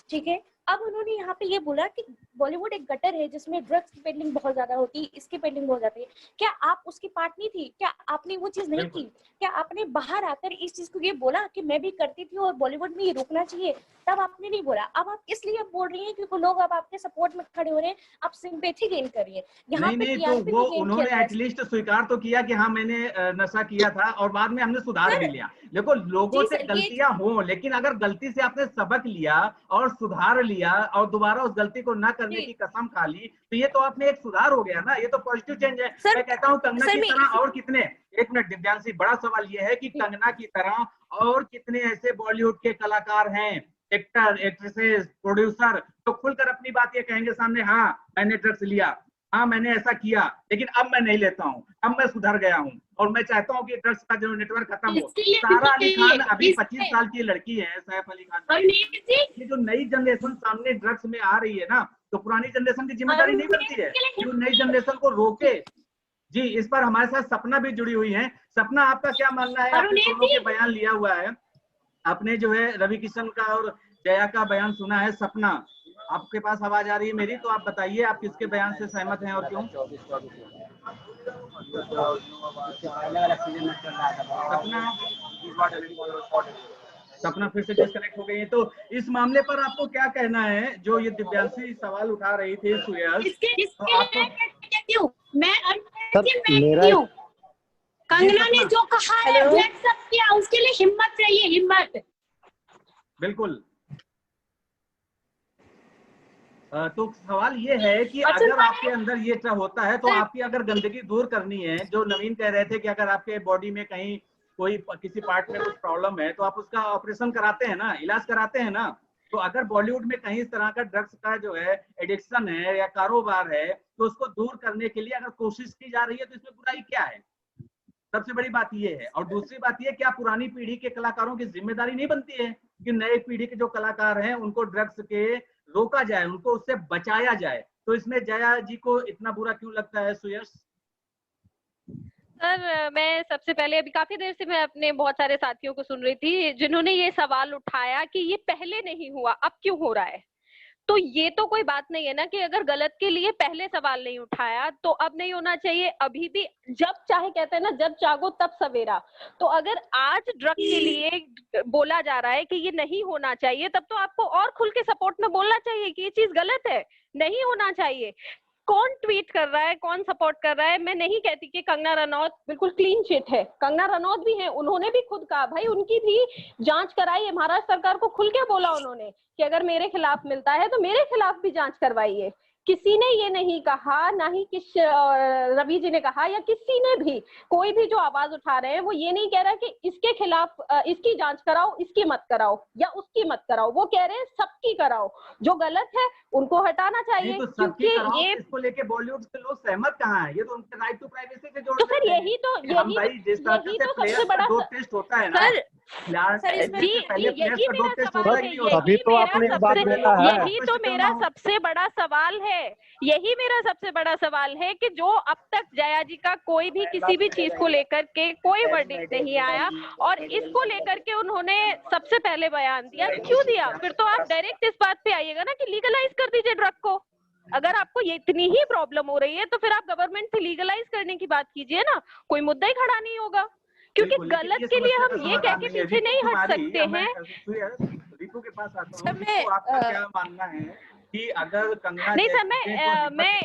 S10: ठीक है, अब उन्होंने यहाँ पे ये बोला कि बॉलीवुड एक गटर है जिसमें ड्रग्स की पेंडिंग बहुत ज्यादा होती है, इसकी पेंडिंग बहुत जाती है। क्या आप उसकी पार्ट नहीं थी? क्या आपने वो चीज नहीं की? क्या आपने बाहर आकर इस चीज को ये बोला कि मैं भी करती थी और बॉलीवुड में ये रुकना चाहिए? तब आपने नहीं बोला। अब आप इसलिए बोल रही हैं क्योंकि लोग अब आपके सपोर्ट में खड़े हो रहे हैं, आप सिंपैथी गेन कर रही है। यहाँ पे
S1: नहीं, तो वो उन्होंने एटलीस्ट स्वीकार तो किया कि हाँ मैंने नशा किया था और बाद में हमने सुधार भी लिया। देखो, लोगों से गलतियां हो, लेकिन अगर गलती से आपने सबक लिया और सुधार लिया और दोबारा उस गलती को ना करने की कसम खा ली, तो ये तो आपने एक सुधार हो गया ना, ये तो पॉजिटिव चेंज है। मैं कहता हूँ कंगना की तरह और कितने, एक मिनट दिव्यांशी, बड़ा सवाल ये है कि कंगना की तरह और कितने ऐसे बॉलीवुड के कलाकार हैं, एक्टर, एक्ट्रेसेस, प्रोड्यूसर, तो खुलकर अपनी बात ये कहेंगे सामने, हाँ मैंने ड्रग्स लिया, हाँ मैंने ऐसा किया, लेकिन अब मैं नहीं लेता हूँ, अब मैं सुधर गया हूँ और मैं चाहता हूँ कि ड्रग्स का जो नेटवर्क खत्म हो। सारा अली खान अभी 25 साल की लड़की है, सैफ अली खान, ये जो नई जनरेशन सामने ड्रग्स में आ रही है ना, तो पुरानी जनरेशन की जिम्मेदारी नहीं बनती है कि वो नई जनरेशन को रोके। जी, इस पर हमारे साथ सपना भी जुड़ी हुई है। सपना, आपका क्या मानना है? आपने दोनों के बयान लिया हुआ है, आपने जो है रवि किशन का और जया का बयान सुना है। सपना, आपके पास आवाज आ रही है मेरी, तो आप बताइए आप किसके बयान से सहमत हैं और क्यों? सपना फिर से डिस्कनेक्ट हो गई है। तो इस मामले पर आपको क्या कहना है? जो ये दिव्यांशी सवाल उठा रही थी सुयस, तो आपको
S5: कंगना ने जो कहा है सब किया, उसके लिए हिम्मत चाहिए, हिम्मत।
S1: बिल्कुल। तो सवाल ये है कि अगर आपके अंदर ये होता है तो आपकी अगर गंदगी दूर करनी है, जो नवीन कह रहे थे कि अगर आपके बॉडी में कहीं कोई किसी पार्ट में कुछ प्रॉब्लम है तो आप उसका ऑपरेशन कराते हैं ना, इलाज कराते हैं ना। तो अगर बॉलीवुड में कहीं इस तरह का ड्रग्स का जो है एडिक्शन है या कारोबार है, तो उसको दूर करने के लिए अगर कोशिश की जा रही है तो इसमें बुराई क्या है? सबसे बड़ी बात ये है। और दूसरी बात ये, क्या पुरानी पीढ़ी के कलाकारों की जिम्मेदारी नहीं बनती है कि नए पीढ़ी के जो कलाकार हैं उनको ड्रग्स के रोका जाए, उनको उससे बचाया जाए? तो इसमें जया जी को इतना बुरा क्यों लगता है सुयश?
S4: सर, मैं सबसे पहले, अभी काफी देर से मैं अपने बहुत सारे साथियों को सुन रही थी जिन्होंने ये सवाल उठाया कि ये पहले नहीं हुआ, अब क्यों हो रहा है। तो ये तो कोई बात नहीं है ना कि अगर गलत के लिए पहले सवाल नहीं उठाया तो अब नहीं होना चाहिए। अभी भी जब चाहे, कहते हैं ना, जब चाहो तब सवेरा। तो अगर आज ड्रग के लिए बोला जा रहा है कि ये नहीं होना चाहिए, तब तो आपको और खुल के सपोर्ट में बोलना चाहिए कि ये चीज गलत है, नहीं होना चाहिए। कौन ट्वीट कर रहा है, कौन सपोर्ट कर रहा है, मैं नहीं कहती कि कंगना रनौत बिल्कुल क्लीन चिट है। कंगना रनौत भी है, उन्होंने भी खुद कहा, भाई उनकी भी जांच कराइए। महाराष्ट्र सरकार को खुल के बोला उन्होंने कि अगर मेरे खिलाफ मिलता है तो मेरे खिलाफ भी जांच करवाइए। किसी ने ये नहीं कहा, ना ही रवि जी ने कहा या किसी ने भी, कोई भी जो आवाज उठा रहे हैं वो ये नहीं कह रहा कि इसके खिलाफ इसकी जांच कराओ, इसकी मत कराओ या उसकी मत कराओ। वो कह रहे हैं सबकी कराओ, जो गलत है उनको हटाना चाहिए।
S1: तो
S4: क्योंकि ये
S1: इसको लेके बॉलीवुड के लोग सहमत कहाँ हैं? ये तो उनके राइट टू प्राइवेसी से जोड़
S4: तो सर यही तो सबसे बड़ा
S1: टेस्ट होता है ना।
S9: तभी तो आपने बात बोला है।
S4: यही तो मेरा सबसे बड़ा सवाल है, यही मेरा सबसे बड़ा सवाल है कि जो अब तक जया जी का कोई भी किसी भी चीज को लेकर के कोई वर्डिक्ट नहीं आया और इसको लेकर के उन्होंने सबसे पहले बयान दिया। क्यों दिया? फिर तो आप डायरेक्ट इस बात पे आइएगा ना कि लीगलाइज कर दीजिए ड्रग को। अगर आपको ये इतनी ही प्रॉब्लम हो रही है तो फिर आप गवर्नमेंट से लीगलाइज करने की बात कीजिए ना, कोई मुद्दा ही खड़ा नहीं होगा। क्योंकि गलत के लिए हम ये कह के पीछे नहीं हट सकते हैं।
S1: रितु के पास आता हूं। रितु, आपका क्या मानना है कि अगर कंगना
S4: नहीं सर, मैं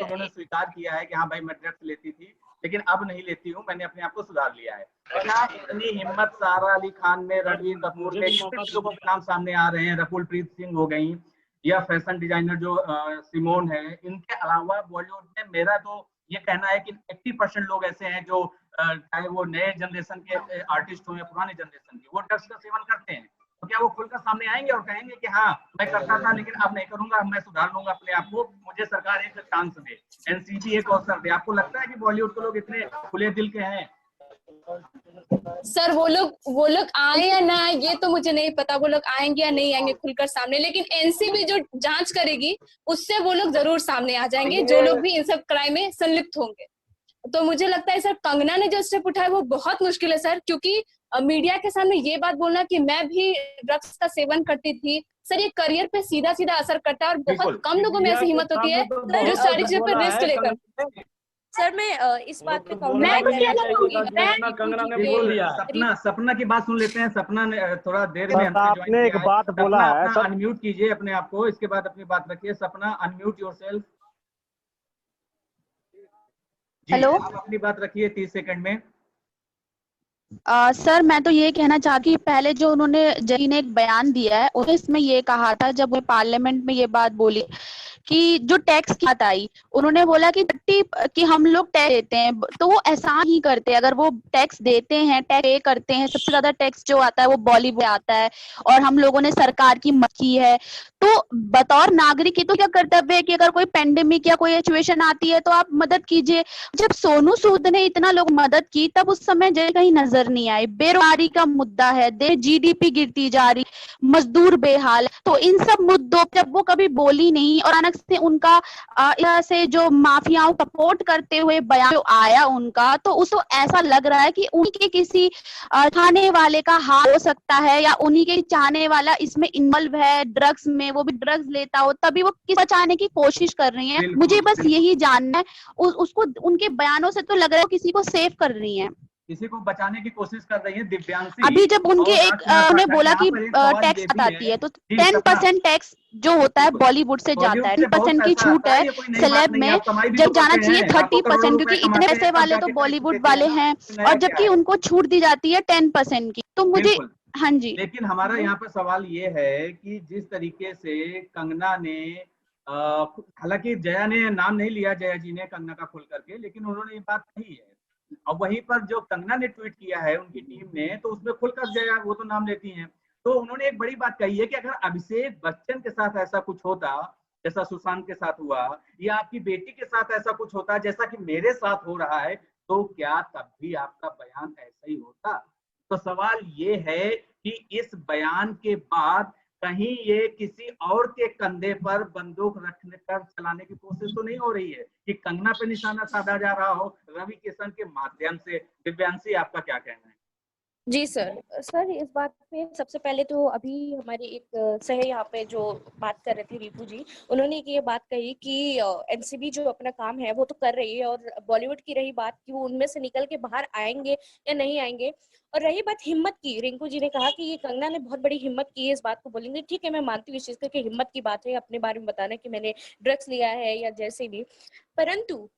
S1: उन्होंने स्वीकार किया है कि हाँ भाई मैं ड्रग्स लेती थी लेकिन अब नहीं लेती हूँ, मैंने अपने आप को सुधार लिया है, क्या इतनी हिम्मत सारा अली खान में, रणवीर कपूर के लोगों के नाम सामने आ रहे हैं, रकुल प्रीत सिंह हो गई, या फैशन डिजाइनर जो सिमोन है, इनके अलावा बॉलीवुड में मेरा तो ये कहना है कि 80% लोग ऐसे हैं जो चाहे वो नए जनरेशन के आर्टिस्ट हो या पुराने जनरेशन के, वो ड्रग्स का सेवन करते हैं। तो क्या वो खुलकर सामने आएंगे और कहेंगे कि हाँ मैं करता था लेकिन अब नहीं करूंगा, अब मैं सुधार लूंगा अपने आप को, मुझे सरकार एक चांस दे, एनसीबी एक अवसर दे? आपको लगता है कि बॉलीवुड के लोग इतने खुले दिल के हैं?
S6: सर वो लोग आए या ना आए ये तो मुझे नहीं पता, वो लोग आएंगे या नहीं आएंगे खुलकर सामने, लेकिन एनसीबी जो जांच करेगी उससे वो लोग जरूर सामने आ जाएंगे, जो लोग भी इन सब क्राइम में संलिप्त होंगे। तो मुझे लगता है सर कंगना ने जो स्टेप उठाया वो बहुत मुश्किल है सर, क्योंकि मीडिया के सामने ये बात बोलना कि मैं भी ड्रग्स का सेवन करती थी, सर ये करियर पे सीधा सीधा असर करता है और बहुत कम लोगों में ऐसी हिम्मत होती है जो सारी चीजों पर रिस्क लेकर।
S10: सर मैं इस बात पे
S1: सपना की बात सुन लेते हैं। सपना ने थोड़ा देर में
S9: आपने एक बात बोला है,
S1: अनम्यूट कीजिए अपने आप को, इसके बाद अपनी बात रखिए। सपना अनम्यूट योरसेल्फ।
S11: हेलो,
S1: आप अपनी बात रखिए 30 सेकंड में।
S11: सर मैं तो ये कहना चाहती हूँ, पहले जो उन्होंने जजी ने एक बयान दिया है उसमें ये कहा था, जब वो पार्लियामेंट में ये बात बोली कि जो टैक्स की बात आई, उन्होंने बोला कि 30 कि हम लोग टैक्स देते हैं तो वो एहसान ही करते हैं, अगर वो टैक्स देते हैं, टैक्स पे करते हैं, सबसे ज्यादा टैक्स जो आता है वो बॉलीवुड आता है और हम लोगों ने सरकार की मदद की है, तो बतौर नागरिक की तो क्या कर्तव्य है कि अगर कोई पेंडेमिक या कोई सिचुएशन आती है तो आप मदद कीजिए। जब सोनू सूद ने इतना लोग मदद की तब उस समय जगह कहीं नजर नहीं आई। बेरोजगारी का मुद्दा है, जीडीपी गिरती जा रही, मजदूर बेहाल, तो इन सब मुद्दों पर जब वो कभी बोली नहीं और अचानक से उनका से जो माफियाओं सपोर्ट करते हुए बयान जो आया उनका, तो उसको ऐसा लग रहा है कि उनके किसी चाहने वाले का हाथ हो सकता है या उन्हीं के चाहने वाला इसमें इन्वॉल्व है ड्रग्स में, वो भी ड्रग्स लेता हो तभी वो किस बचाने की कोशिश कर रही है। मुझे बस यही जानना है, उसको उनके बयानों से तो लग रहा है किसी को सेव कर रही है,
S1: किसी को बचाने की कोशिश कर रही है दिव्यांशी।
S11: अभी जब उनके एक उन्होंने बोला कि टैक्स बताती है तो 10% टैक्स जो होता है बॉलीवुड से जाता है, 10% की छूट है सेलेब में, जब जाना चाहिए 30%, क्योंकि इतने पैसे वाले तो बॉलीवुड वाले हैं और जबकि उनको छूट दी जाती है 10% की। तो मुझे हाँ जी,
S1: लेकिन हमारा यहाँ पर सवाल ये है कि जिस तरीके से कंगना ने, हालांकि जया ने नाम नहीं लिया, जया जी ने कंगना का खुल करके, लेकिन उन्होंने ये बात कही है। और वहीं पर जो कंगना ने ट्वीट किया है उनकी टीम ने, तो उसमें खुलकर जया वो तो नाम लेती हैं, तो उन्होंने एक बड़ी बात कही है कि अगर अभिषेक बच्चन के साथ ऐसा कुछ होता जैसा सुशांत के साथ हुआ, या आपकी बेटी के साथ ऐसा कुछ होता जैसा कि मेरे साथ हो रहा है, तो क्या तब भी आपका बयान ऐसा ही होता? तो सवाल ये है कि इस बयान के बाद कहीं ये किसी और के कंधे पर बंदूक रखने कर चलाने की कोशिश तो नहीं हो रही है कि कंगना पे निशाना साधा जा रहा हो रवि किशन के माध्यम से? दिव्यांशी, आपका क्या कहना है?
S10: जी सर इस बात पे सबसे पहले तो अभी हमारे एक सहे यहाँ पे जो बात कर रहे थे रिपू जी, उन्होंने ये बात कही कि एनसीबी जो अपना काम है वो तो कर रही है, और बॉलीवुड की रही बात कि वो उनमें से निकल के बाहर आएंगे या नहीं आएंगे, और रही बात हिम्मत की, रिंकू जी ने कहा कि ये कंगना ने बहुत बड़ी हिम्मत की है इस बात को बोलेंगे, ठीक है मैं मानती हूँ इस चीज की हिम्मत की बात है अपने बारे में बताना कि मैंने ड्रग्स लिया है या जैसे भी, परंतु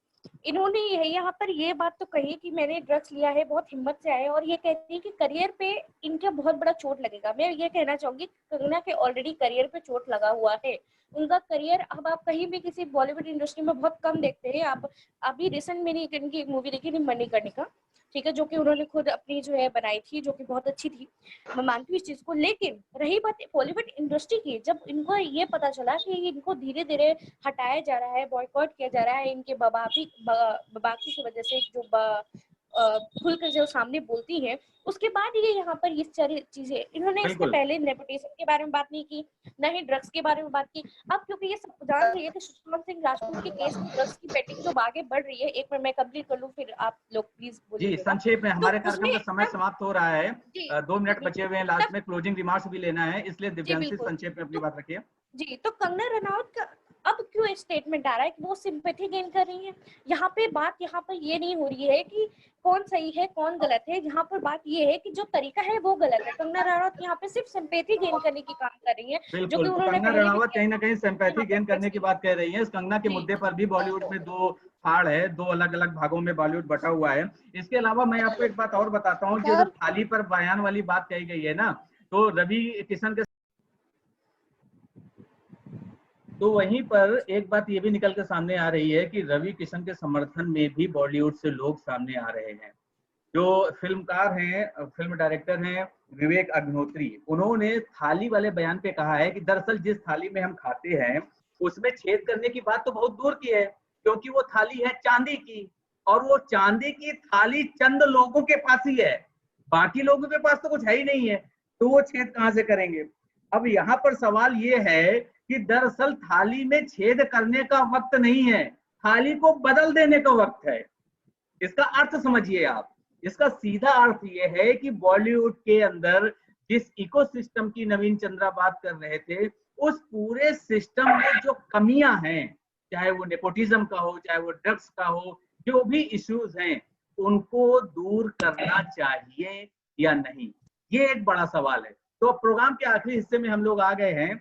S10: इन्होंने यहाँ पर ये बात तो कही कि मैंने ड्रग्स लिया है, बहुत हिम्मत से आए, और ये कहती है कि करियर पे इनका बहुत बड़ा चोट लगेगा। मैं ये कहना चाहूंगी कंगना के ऑलरेडी करियर पे चोट लगा हुआ है, उनका करियर अब आप कहीं भी किसी बॉलीवुड इंडस्ट्री में बहुत कम देखते हैं। आप अभी रिसेंट मैंने इनकी एक मूवी देखी थी मणिकर्णिका, ठीक है, जो कि उन्होंने खुद अपनी जो है बनाई थी, जो कि बहुत अच्छी थी, मैं मानती हूँ इस चीज को। लेकिन रही बात बॉलीवुड इंडस्ट्री की, जब इनको ये पता चला कि इनको धीरे धीरे हटाया जा रहा है, बॉयकॉट किया जा रहा है इनके बबाकी की वजह से, जो खुलकर जो सामने बोलती हैं, उसके बाद ये यहाँ पर ये सारी चीजें, इन्होंने इसके पहले नेपोटिज्म के बारे में बात नहीं की, न ही ड्रग्स के बारे में बात की। अब क्योंकि ये सब जान रही है कि सुशांत सिंह राजपूत के केस में ड्रग्स की बेटिंग जो आगे बढ़ रही है, एक मिनट मैं कंप्लीट कर लूं फिर आप लोग प्लीज बोलिए।
S1: जी संक्षेप में, हमारे कार्यक्रम का समय समाप्त हो रहा है, 2 मिनट बचे हुए हैं, लास्ट में क्लोजिंग रिमार्क्स भी लेना है, इसलिए दिव्यांशी संक्षेप में अपनी बात रखिए।
S10: जी, तो कंगना रनौत का अब क्यों एक स्टेटमेंट आ रहा है कि वो सिंपैथी गेन कर रही है? यहाँ पे बात यहाँ पर ये नहीं हो रही है कि कौन सही है कौन गलत है, यहाँ पर बात ये है कि जो तरीका है वो गलत है। कंगना रनौत यहाँ पे सिर्फ सिंपैथी गेन करने की काम कर रही है, जो कि उन्होंने
S1: कंगना रनौत कहीं ना कहीं सिंपैथी गेन करने की बात कह रही है। इस कंगना के मुद्दे पर भी बॉलीवुड में 2 फाड़ है, 2 अलग अलग भागों में बॉलीवुड बटा हुआ है। इसके अलावा मैं आपको एक बात और बताता हूँ, जो थाली पर बयान वाली बात कही गई है ना, तो रवि किशन के तो वहीं पर एक बात ये भी निकल के सामने आ रही है कि रवि किशन के समर्थन में भी बॉलीवुड से लोग सामने आ रहे हैं। जो फिल्मकार हैं, फिल्म डायरेक्टर हैं विवेक अग्निहोत्री, उन्होंने थाली वाले बयान पे कहा है कि दरअसल जिस थाली में हम खाते हैं उसमें छेद करने की बात तो बहुत दूर की है, क्योंकि वो थाली है चांदी की, और वो चांदी की थाली चंद लोगों के पास ही है, बाकी लोगों के पास तो कुछ है ही नहीं है, तो वो छेद कहां से करेंगे। अब यहाँ पर सवाल ये है कि दरअसल थाली में छेद करने का वक्त नहीं है, थाली को बदल देने का वक्त है। इसका अर्थ समझिए आप, इसका सीधा अर्थ ये है कि बॉलीवुड के अंदर जिस इकोसिस्टम की नवीन चंद्रा बात कर रहे थे, उस पूरे सिस्टम में जो कमियां हैं, चाहे वो नेपोटिज्म का हो, चाहे वो ड्रग्स का हो, जो भी इश्यूज हैं उनको दूर करना चाहिए या नहीं, ये एक बड़ा सवाल है। तो प्रोग्राम के आखिरी हिस्से में हम लोग आ गए हैं,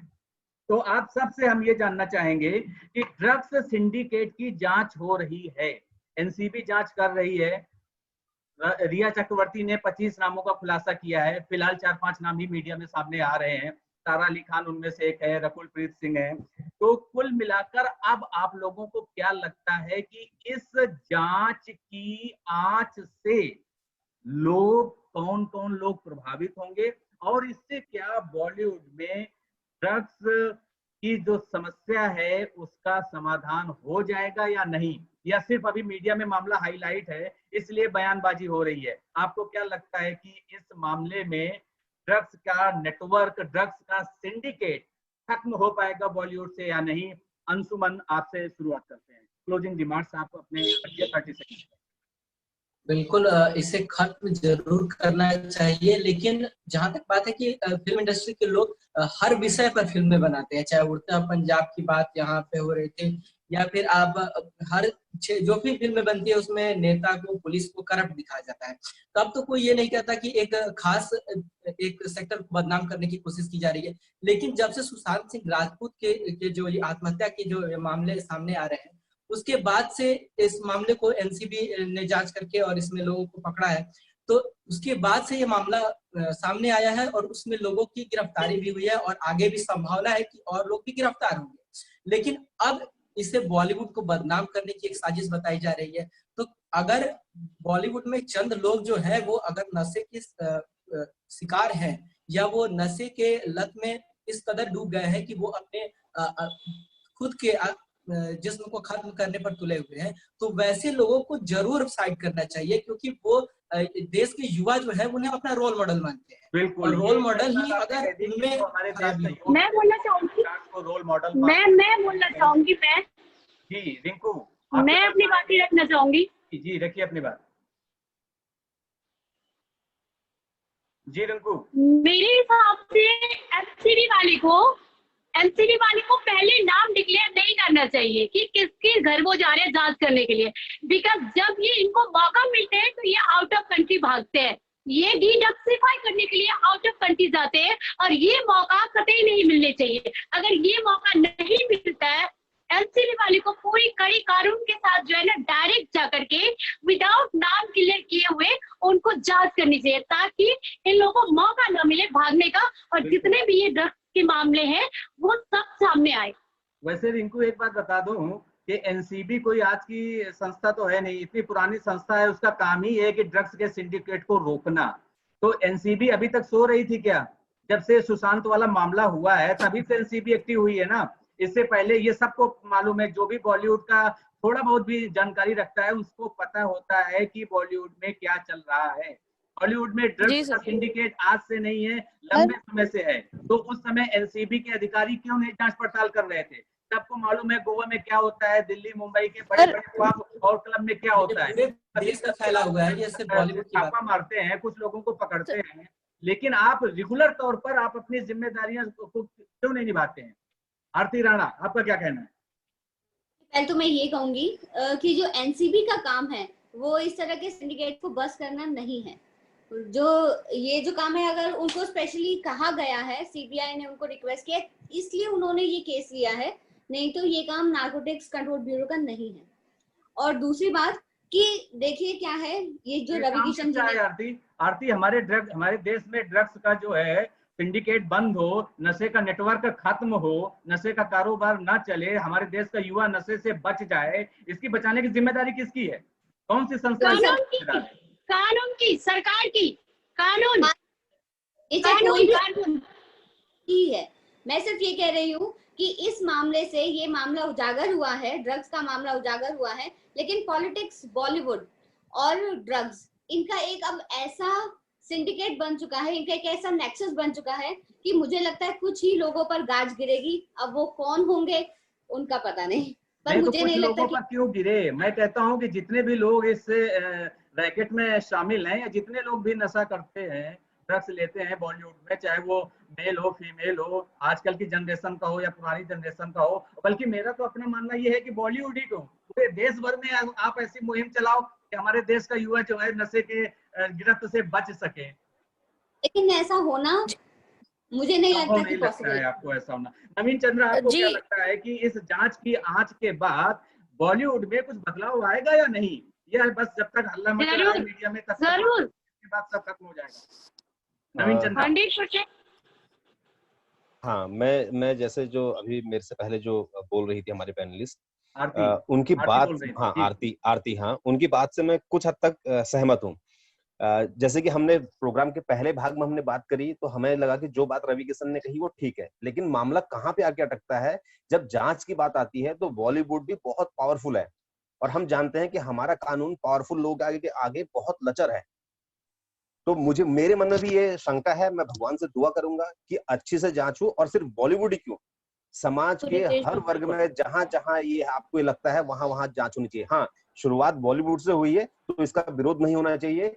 S1: तो आप सबसे हम ये जानना चाहेंगे कि ड्रग्स सिंडिकेट की जांच हो रही है, एनसीबी जांच कर रही है। रिया चक्रवर्ती ने 25 नामों का खुलासा किया है, फिलहाल 4-5 नाम ही मीडिया में सामने आ रहे हैं, सारा अली खान उनमें से एक है, रकुल प्रीत सिंह है। तो कुल मिलाकर अब आप लोगों को क्या लगता है कि इस जांच की आंच से लोग, कौन कौन लोग प्रभावित होंगे, और इससे क्या बॉलीवुड में ड्रग्स की जो समस्या है उसका समाधान हो जाएगा या नहीं, या सिर्फ अभी मीडिया में मामला हाईलाइट है इसलिए बयानबाजी हो रही है। आपको क्या लगता है कि इस मामले में ड्रग्स का नेटवर्क, ड्रग्स का सिंडिकेट खत्म हो पाएगा बॉलीवुड से या नहीं? अंशुमन, आपसे शुरुआत करते हैं, क्लोजिंग रिमार्क्स आप अपने 30 सेकंड।
S8: बिल्कुल, इसे खत्म जरूर करना चाहिए, लेकिन जहां तक बात है कि फिल्म इंडस्ट्री के लोग हर विषय पर फिल्में बनाते हैं, चाहे उड़ता पंजाब की बात यहाँ पे हो रही थी, या फिर आप हर जो भी फिल्में बनती है उसमें नेता को, पुलिस को करप्ट दिखाया जाता है। तो अब तो कोई ये नहीं कहता कि एक खास एक सेक्टर को बदनाम करने की कोशिश की जा रही है, लेकिन जब से सुशांत सिंह राजपूत के जो आत्महत्या के जो मामले सामने आ रहे हैं, उसके बाद से इस मामले को एनसीबी ने जांच करके और इसमें लोगों को पकड़ा है, तो उसके बाद से ये मामला सामने आया है और उसमें लोगों की गिरफ्तारी भी हुई है और आगे भी संभावना है कि और लोग भी गिरफ्तार होंगे। लेकिन अब इसे बॉलीवुड को बदनाम करने की एक साजिश बताई जा रही है। तो अगर बॉलीवुड में चंद लोग जो है वो अगर नशे के शिकार हैं या वो नशे के लत में इस कदर डूब गए हैं कि वो अपने खुद के जिस्म को खत्म करने पर तुले हुए हैं, तो वैसे लोगों को जरूर साइड करना चाहिए, क्योंकि वो देश के युवा जो है उन्हें अपना रोल मॉडल मानते हैं।
S1: बिल्कुल,
S8: और रोल मॉडल ही अगर इनमें
S5: मैं बोलना चाहूंगी,
S1: रोल मॉडल
S5: मैं बोलना चाहूंगी, मैं
S1: जी रिंकू,
S5: मैं अपनी बात ही रखना चाहूंगी।
S1: जी रखिए अपनी बात। जी रिंकू,
S5: मेरे हिसाब से एनसीबी वाले को पहले नाम डिक्लेयर नहीं करना चाहिए कि किसके घर वो जा रहे हैं जांच करने के लिए, बिकॉज जब ये इनको मौका मिलते हैं तो ये आउट ऑफ कंट्री भागते हैं, ये डिटॉक्सिफाई करने के लिए आउट ऑफ कंट्री जाते हैं, और ये मौका कतई नहीं मिलने चाहिए। अगर ये मौका नहीं मिलता है, एनसीबी वाले को पूरी कड़ी कानून के साथ जो है ना डायरेक्ट जाकर के विदाउट नाम क्लियर किए हुए उनको जांच करनी चाहिए, ताकि इन लोगों को मौका न मिले भागने का, और जितने भी ये ड्रग्स के मामले हैं वो सब सामने आए।
S1: वैसे रिंकू एक बात बता दूं कि एनसीबी कोई आज की संस्था तो है नहीं, इतनी पुरानी संस्था है, उसका काम ही है कि ड्रग्स के सिंडिकेट को रोकना। तो एनसीबी अभी तक सो रही थी क्या? जब से सुशांत वाला मामला हुआ है तभी से एनसीबी एक्टिव हुई है ना। इससे पहले ये सबको मालूम है, जो भी बॉलीवुड का थोड़ा बहुत भी जानकारी रखता है उसको पता होता है कि बॉलीवुड में क्या चल रहा है। बॉलीवुड में ड्रग्स का सिंडिकेट आज से नहीं है, लंबे समय से है। तो उस समय एनसीबी के अधिकारी क्यों नहीं जांच पड़ताल कर रहे थे? सबको मालूम है गोवा में क्या होता है, दिल्ली मुंबई के बड़े बड़े पब और क्लब में क्या होता है,
S8: देश का फैला हुआ है, जैसे बॉलीवुड
S1: छापा मारते हैं, कुछ लोगों को पकड़ते हैं, लेकिन आप रेगुलर तौर पर आप अपनी जिम्मेदारियां क्यों नहीं निभाते हैं? आरती राणा, आपका क्या कहना है?
S3: पहले तो मैं ये कहूंगी कि जो एनसीबी का काम है वो इस तरह के सिंडिकेट को बस करना नहीं है। जो काम है, अगर उनको स्पेशली कहा गया है, सीबीआई ने उनको रिक्वेस्ट किया इसलिए उन्होंने ये केस लिया है, नहीं तो ये काम नार्कोटिक्स कंट्रोल ब्यूरो का नहीं है। और दूसरी बात कि देखिए क्या है, ये जो रवि किशन जी ने
S1: आरती हमारे देश में ड्रग्स का जो है सिंडिकेट बंद हो, नशे का नेटवर्क खत्म हो, नशे का कारोबार ना चले, हमारे देश का युवा नशे से बच जाए, इसकी बचाने की जिम्मेदारी किसकी है? कौन सी संस्था?
S5: कानून की, सरकार की, कानून
S3: ही है। मैं सिर्फ ये कह रही हूँ कि इस मामले से ये मामला उजागर हुआ है, ड्रग्स का मामला उजागर हुआ है, लेकिन पॉलिटिक्स, बॉलीवुड और ड्रग्स, इनका एक अब ऐसा सिंडिकेट बन चुका है, इनका एक ऐसा नेक्सस बन चुका है कि मुझे लगता है कुछ ही लोगों पर गाज गिरेगी। अब वो कौन होंगे उनका पता नहीं, पर मुझे
S1: तो
S3: नहीं लगता
S1: लोगों पर क्यों गिरे। मैं कहता हूं कि जितने भी लोग इस रैकेट में शामिल हैं, या जितने लोग भी नशा करते हैं, ड्रग्स लेते हैं बॉलीवुड में, चाहे वो मेल हो, फीमेल हो, आजकल की जनरेशन का हो या पुरानी जनरेशन का हो, बल्कि मेरा तो अपना मानना ये है कि बॉलीवुड ही क्यों, पूरे देश भर में आप ऐसी मुहिम चलाओ कि हमारे देश का युवा जो है नशे के गिरफ्त से बच सके।
S3: लेकिन ऐसा होना मुझे नहीं लगता कि
S1: पॉसिबल है। आपको ऐसा होना, नवीन चंद्र, आपको क्या लगता है कि इस जांच की आंच के बाद बॉलीवुड में कुछ बदलाव आएगा या नहीं, या बस जब तक हल्ला मच रहा है मीडिया में तब तक के बाद सब खत्म हो जाएगा? नवीन चंद्र।
S2: हाँ, मैं जैसे जो अभी मेरे से पहले जो बोल रही थी हमारे पैनलिस्ट, उनकी
S1: आरती
S2: बात, हाँ आरती, हाँ उनकी बात से मैं कुछ हद तक सहमत हूँ। जैसे कि हमने प्रोग्राम के पहले भाग में हमने बात करी, तो हमें लगा कि जो बात रवि किशन ने कही वो ठीक है, लेकिन मामला कहाँ पे आके अटकता है, जब जांच की बात आती है तो बॉलीवुड भी बहुत पावरफुल है, और हम जानते हैं कि हमारा कानून पावरफुल लोग आगे बहुत लचर है। तो मेरे मन में भी ये शंका है, मैं भगवान से दुआ करूंगा कि अच्छी से जांच हो, और सिर्फ बॉलीवुड ही क्यों, समाज के हर वर्ग में जहां जहां ये आपको लगता है वहां जांच होनी चाहिए। हाँ, शुरुआत बॉलीवुड से हुई है तो इसका विरोध नहीं होना चाहिए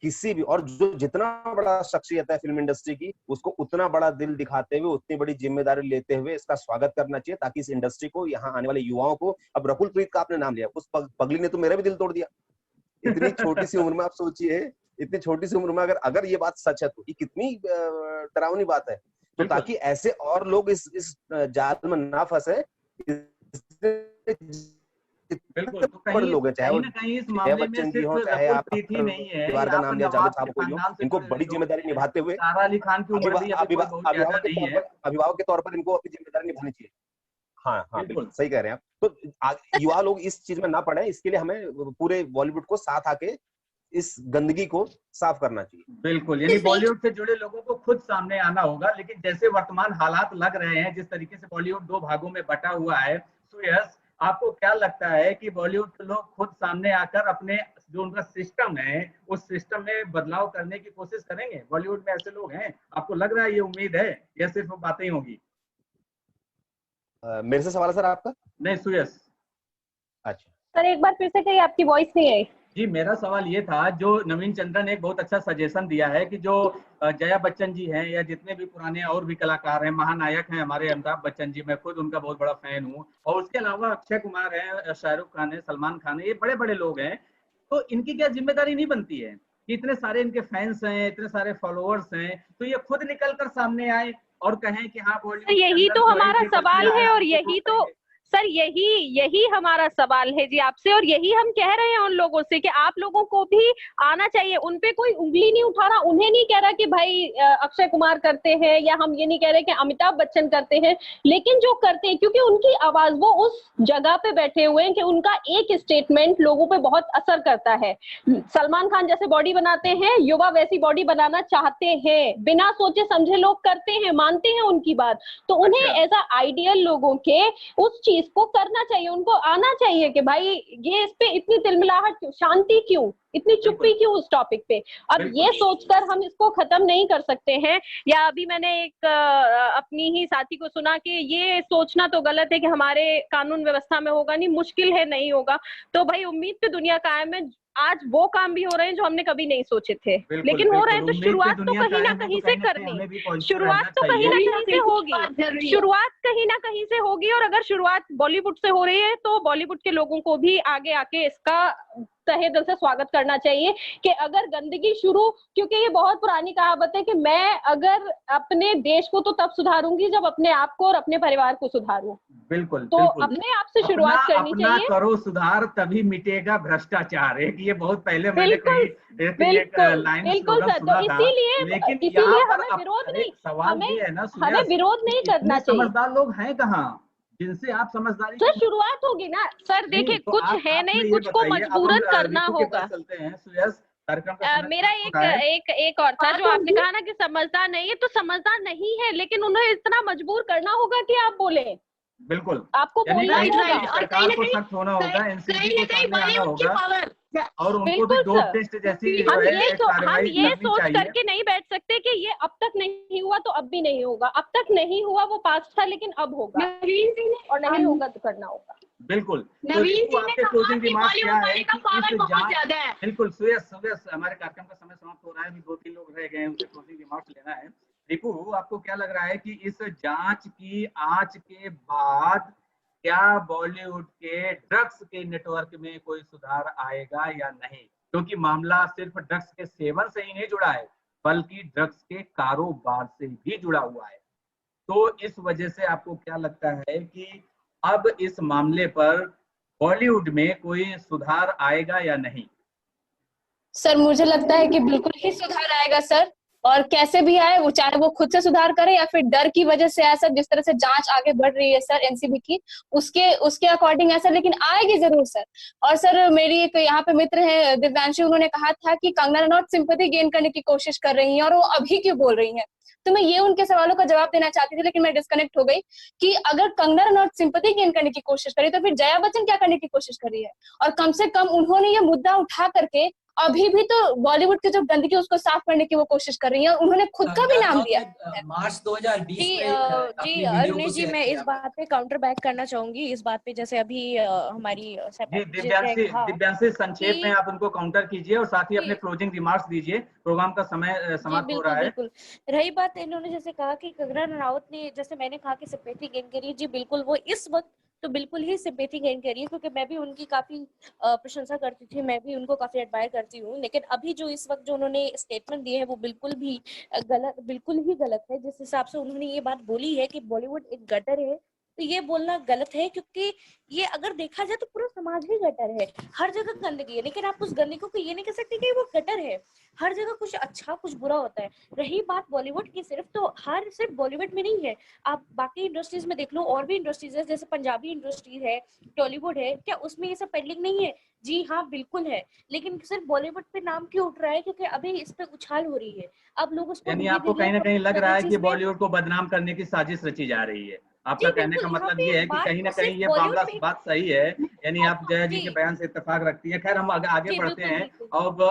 S2: किसी भी, और जो जितना बड़ा शख्सियत है फिल्म इंडस्ट्री की, उसको उतना बड़ा दिल दिखाते हुए, उतनी बड़ी जिम्मेदारी लेते हुए इसका स्वागत करना चाहिए, ताकि इस इंडस्ट्री को, यहाँ आने वाले युवाओं को, अब रकुल प्रीत का आपने नाम लिया, उस पगली ने तो मेरा भी दिल तोड़ दिया। इतनी छोटी सी उम्र में, आप सोचिए, इतनी छोटी सी उम्र में अगर ये बात सच है तो ये कितनी डरावनी बात है। तो ताकि ऐसे और लोग इस जाल में ना फंसे,
S1: बिल्कुल, तो कहीं
S2: लोग हैं, चाहे वो
S1: इस मामले में सिर्फ रकुल प्रीत ही नहीं है,
S2: का नाम लिया, जावेद साहब को, इनको बड़ी जिम्मेदारी निभाते हुए,
S1: सारा अली खान की उम्र भी
S2: अभिभावक के तौर पर इनको अपनी जिम्मेदारी निभानी चाहिए। हाँ बिल्कुल सही कह रहे हैं आप। तो युवा लोग इस चीज में ना पड़े, इसके लिए हमें पूरे बॉलीवुड को साथ आके इस गंदगी को साफ करना चाहिए।
S1: बिल्कुल, यानी बॉलीवुड से जुड़े लोगों को खुद सामने आना होगा। लेकिन जैसे वर्तमान हालात लग रहे हैं, जिस तरीके से बॉलीवुड 2 भागों में बटा हुआ है, सुयस, आपको क्या लगता है कि बॉलीवुड के लोग खुद सामने आकर अपने जो उनका सिस्टम है, उस सिस्टम में बदलाव करने की कोशिश करेंगे? बॉलीवुड में ऐसे लोग हैं, आपको लग रहा है, ये उम्मीद है, या सिर्फ बातें होगी?
S2: मेरे से सवाल है सर आपका?
S1: नहीं, सुयस।
S2: अच्छा
S4: सर, एक बार फिर से कहिए, आपकी वॉइस नहीं आई।
S1: जी, मेरा सवाल ये था, जो नवीन चंद्र ने एक बहुत अच्छा सजेशन दिया है कि जो जया बच्चन जी हैं, या जितने भी पुराने और भी कलाकार हैं, महानायक हैं हमारे अमिताभ बच्चन जी, मैं खुद उनका बहुत बड़ा फैन हूँ, और उसके अलावा अक्षय कुमार है, शाहरुख खान है, सलमान खान है, ये बड़े बड़े लोग हैं, तो इनकी क्या जिम्मेदारी नहीं बनती है कि इतने सारे इनके फैंस हैं, इतने सारे फॉलोअर्स हैं, तो ये खुद निकल कर सामने आए और कहें कि हाँ बॉलीवुड,
S4: यही तो हमारा सवाल है, और यही तो सर यही हमारा सवाल है जी आपसे, और यही हम कह रहे हैं उन लोगों से कि आप लोगों को भी आना चाहिए। उनपे कोई उंगली नहीं उठा रहा, उन्हें नहीं कह रहा कि भाई अक्षय कुमार करते हैं, या हम ये नहीं कह रहे कि अमिताभ बच्चन करते हैं, लेकिन जो करते हैं, क्योंकि उनकी आवाज, वो उस जगह पे बैठे हुए हैं कि उनका एक स्टेटमेंट लोगों पे बहुत असर करता है। सलमान खान जैसे बॉडी बनाते हैं, युवा वैसी बॉडी बनाना चाहते हैं, बिना सोचे समझे लोग करते हैं, मानते हैं उनकी बात, तो उन्हें एज अ आइडियल लोगों के उस चीज को करना चाहिए, उनको आना चाहिए कि भाई ये इस पे इतनी तिलमिलाहट क्यों, शांति क्यों, इतनी चुप्पी क्यों उस टॉपिक पे। अब ये सोचकर हम इसको खत्म नहीं कर सकते हैं। या अभी मैंने एक अपनी ही साथी को सुना कि ये सोचना तो गलत है कि हमारे कानून व्यवस्था में होगा नहीं, मुश्किल है, नहीं होगा। तो भाई उम्मीद पे दुनिया कायम है, आज वो काम भी हो रहे हैं जो हमने कभी नहीं सोचे थे, लेकिन हो रहे हैं। तो शुरुआत तो कहीं ना कहीं से करनी, शुरुआत तो कहीं ना कहीं से होगी, शुरुआत कहीं ना कहीं से होगी, और अगर शुरुआत बॉलीवुड से हो रही है तो बॉलीवुड के लोगों को भी आगे आके इसका तहे दिल से स्वागत करना चाहिए कि अगर गंदगी शुरू, क्योंकि ये बहुत पुरानी कहावत है कि मैं अगर अपने देश को तो तब सुधारूंगी जब अपने आप को और अपने परिवार को सुधारूं।
S1: बिल्कुल
S4: तो
S1: बिल्कुल
S4: अपने आप से शुरुआत करनी
S1: अपना
S4: चाहिए।
S1: करो सुधार तभी मिटेगा भ्रष्टाचार। एक ये बहुत पहले मैंने
S4: बिल्कुल
S1: कहीं एक लाइन
S4: बिल्कुल
S1: स्लोगन
S4: सर।
S1: सुना
S4: तो
S1: था,
S4: इसीलिए
S1: लेकिन
S4: इसीलिए
S1: यहाँ पर
S4: हमें विरोध नहीं,
S1: सवाल
S4: हमें
S1: ये है ना
S4: हमें
S1: सुयस,
S4: विरोध नहीं
S1: इतने
S4: करना चाहिए
S1: समझदार लोग हैं कहाँ जिनसे आप समझदारी
S4: सर। शुरुआत होगी ना सर,
S1: नहीं,
S4: देखिए
S1: तो
S4: कुछ है
S1: आप
S4: नहीं,
S1: हमें ये
S4: कुछ को
S1: बताइए। अब हम
S4: मजबूरन करना
S1: रिंकू के
S4: होगा।
S1: पास चलते हैं। सुयस, कार्यक्रम का समय
S4: मेरा
S1: समाप्त हो रहा है।
S4: एक और था जो आपने कहा ना कि समझदार नहीं है, तो समझदार नहीं है, लेकिन उन्हें इतना मजबूर करना होगा कि आप बोले।
S1: बिल्कुल,
S4: आपको
S1: यानी
S4: बोलना
S1: कहीं
S4: होगा।
S1: ना कहीं सरकार को सख्त होना होगा, एनसीबी को सामने आना होगा और उनको भी
S4: बिल्कुल
S1: डोप
S4: सर।
S1: टेस्ट जैसी जो
S4: हम
S1: है
S4: ये
S1: कार्रवाई करनी
S4: सोच
S1: चाहिए।
S4: करके नहीं बैठ सकते कि ये अब तक नहीं हुआ तो अब भी नहीं होगा। अब तक नहीं हुआ वो पास्ट था, लेकिन अब होगा और नहीं होगा तो करना होगा।
S1: बिल्कुल। तो
S5: नवीन
S1: रिंकू,
S5: जी ने
S1: आपके
S5: कहा
S1: क्लोजिंग
S5: कि
S1: रिमार्क्स क्या
S5: बॉलीवुड
S1: है
S5: वाले का
S1: कि
S5: पावर
S1: इस
S5: बहुत
S1: जांच,
S5: ज्यादा है।
S1: बिल्कुल सुयस, हमारे कार्यक्रम का समय समाप्त हो रहा है, अभी 2-3 लोग रह गए हैं, उनसे क्लोजिंग रिमार्क्स लेना है। रिंकू, आपको क्या लग रहा है कि इस जांच की आंच के बाद क्या बॉलीवुड के ड्रग्स के नेटवर्क में कोई सुधार आएगा या नहीं? क्योंकि मामला सिर्फ ड्रग्स के सेवन से ही नहीं जुड़ा है, बल्कि ड्रग्स के कारोबार से भी जुड़ा हुआ है। तो इस वजह से आपको क्या लगता है कि अब इस मामले पर बॉलीवुड में कोई सुधार आएगा या नहीं?
S6: सर मुझे लगता है कि बिल्कुल ही सुधार आएगा सर, और कैसे भी आए, वो चाहे वो खुद से सुधार करे या फिर डर की वजह से ऐसा, जिस तरह से जांच आगे बढ़ रही है सर एनसीबी की, उसके अकॉर्डिंग ऐसा, लेकिन आएगी जरूर सर। और सर मेरी एक यहाँ पे मित्र है दिव्यांशी, उन्होंने कहा था कि कंगना रनौत सिंपैथी गेन करने की कोशिश कर रही है और वो अभी क्यों बोल रही है। तो मैं ये उनके सवालों का जवाब देना चाहती थी, लेकिन मैं डिस्कनेक्ट हो गई कि अगर कंगना रनौत सिंपैथी गेन करने की कोशिश करी तो फिर जया बच्चन क्या करने की कोशिश कर रही है। और कम से कम उन्होंने ये मुद्दा उठा करके अभी भी तो बॉलीवुड की जो गंदगी उसको साफ करने की वो कोशिश कर रही है, उन्होंने खुद का भी नाम लिया है।
S8: मार्च 2020
S10: जी
S8: में अपनी वीडियो को
S10: अरुणेश जी,
S8: शेयर
S10: मैं
S8: किया।
S10: इस बात पे काउंटर बैक करना चाहूंगी, इस बात पे जैसे अभी हमारी
S1: जी दिव्यांशी, संक्षेप में आप उनको काउंटर कीजिए और साथ ही अपने क्लोजिंग रिमार्क्स दीजिए। प्रोग्राम का समय समाप्त हो रहा है।
S10: बिल्कुल। रही बात, इन्होंने जैसे कहा कि कंगना रनौत ने, जैसे मैंने कहा कि सिंपैथी गेन करी, जी बिल्कुल वो इस वक्त तो बिल्कुल ही सिंपैथी गेन करी है, क्योंकि मैं भी उनकी काफी प्रशंसा करती थी, मैं भी उनको काफी एडमायर करती हूँ। लेकिन अभी जो इस वक्त जो उन्होंने स्टेटमेंट दिए है वो बिल्कुल भी गलत, बिल्कुल ही गलत है। जिस हिसाब से उन्होंने ये बात बोली है कि बॉलीवुड एक गटर है, तो ये बोलना गलत है, क्योंकि ये अगर देखा जाए तो पूरा समाज ही गटर है, हर जगह गंदगी है। लेकिन आप उस गंदगी को ये नहीं कह सकते कि वो गटर है, हर जगह कुछ अच्छा कुछ बुरा होता है। रही बात बॉलीवुड की सिर्फ, तो हर सिर्फ बॉलीवुड में नहीं है, आप बाकी इंडस्ट्रीज में देख लो, और भी इंडस्ट्रीज है, जैसे पंजाबी इंडस्ट्री है, टॉलीवुड है, क्या उसमें ये सब पेंडिंग नहीं है? जी हाँ बिल्कुल है, लेकिन सिर्फ बॉलीवुड पे नाम क्यों उठ रहा है? क्योंकि अभी इस पे उछाल हो रही है, अब लोग उसको
S1: यानी आपको कहीं ना कहीं लग रहा है कि बॉलीवुड को बदनाम करने की साजिश रची जा रही है। आपका कहने का मतलब ये है कि कहीं ना कहीं ये मामला बात सही है, यानी आप जया जी के बयान से इत्तेफाक रखती है। खैर हम आगे बढ़ते हैं। अब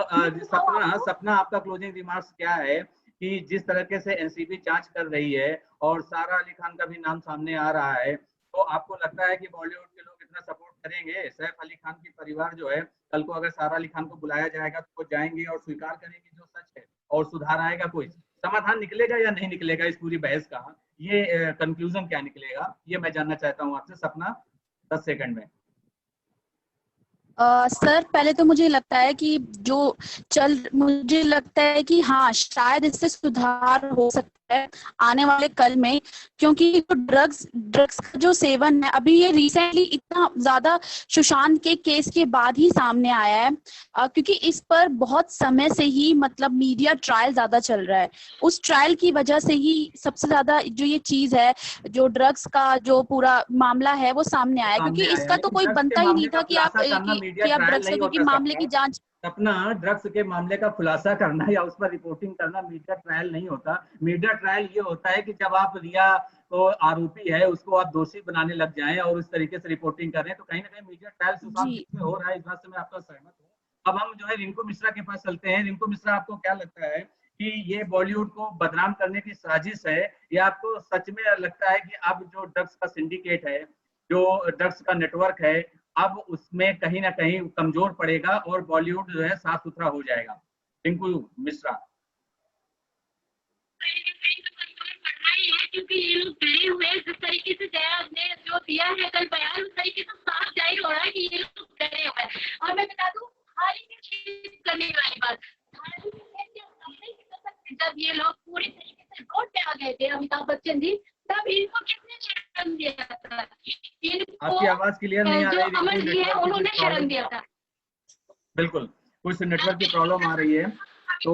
S1: सपना आपका क्लोजिंग रिमार्क्स क्या है कि जिस तरीके से एनसीबी जांच कर रही है और सारा अली खान का भी नाम सामने आ रहा है, तो आपको लगता है कि बॉलीवुड के लोग इतना सपोर्ट करेंगे? सैफ अली खान की परिवार जो है, कल को अगर सारा अली खान को बुलाया जाएगा तो वो जाएंगे और स्वीकार करेंगे जो सच है, और सुधार आएगा? कोई समाधान निकलेगा या नहीं निकलेगा इस पूरी बहस का? ये कंक्लूजन क्या निकलेगा, ये मैं जानना चाहता हूँ आपसे। सपना 10 सेकंड में।
S11: सर पहले तो मुझे लगता है कि मुझे लगता है कि हाँ शायद इससे सुधार हो सकता है आने वाले कल में, क्योंकि जो ड्रग्स का जो सेवन है अभी ये रिसेंटली इतना ज्यादा सुशांत के केस के बाद ही सामने आया है, क्योंकि इस पर बहुत समय से ही मतलब मीडिया ट्रायल ज्यादा चल रहा है। उस ट्रायल की वजह से ही सबसे ज्यादा जो ये चीज है, जो ड्रग्स का जो पूरा मामला है वो सामने आया, क्योंकि इसका तो कोई बनता ही नहीं था कि आप ड्रग्स का, क्योंकि मामले की जांच
S1: अपना ड्रग्स के मामले का खुलासा करना या उस पर रिपोर्टिंग करना मीडिया ट्रायल नहीं होता। मीडिया ट्रायल ये होता है कि जब आप रिया तो आरोपी है उसको आप दोषी बनाने लग जाएं और उस तरीके से रिपोर्टिंग कर रहे हैं, तो कहीं ना कहीं मीडिया ट्रायल सुशांत में हो रहा है। इस बात से मैं आपका सहमत हूँ। अब हम जो है रिंकू मिश्रा के पास चलते हैं। रिंकू मिश्रा, आपको क्या लगता है कि ये बॉलीवुड को बदनाम करने की साजिश है, या आपको सच में लगता है कि अब जो ड्रग्स का सिंडिकेट है, जो ड्रग्स का नेटवर्क है, अब उसमें कहीं ना कहीं कमजोर पड़ेगा और बॉलीवुड जो है साफ सुथरा हो जाएगा? रिंकू मिश्रा।
S5: क्योंकि ये लोग डरे हुए हैं, जिस तरीके से जया ने जो दिया है कल बयान, उस तरीके से साफ जाहिर हो रहा है कि ये लोग डरे हुए हैं। और मैं बता दूं, थाली में छेद करने वाली बात, थाली में छेद नहीं कर सकते। जब ये लोग पूरी तरीके से रोड पे आ गए थे अमिताभ बच्चन जी, तब इनको किसने शर्म दिया था?
S1: आपकी आवाज क्लियर नहीं आ
S5: जो
S1: रही,
S5: अमर जी है उन्होंने शर्म दिया था।
S1: बिल्कुल कुछ नेटवर्क की प्रॉब्लम आ रही है, तो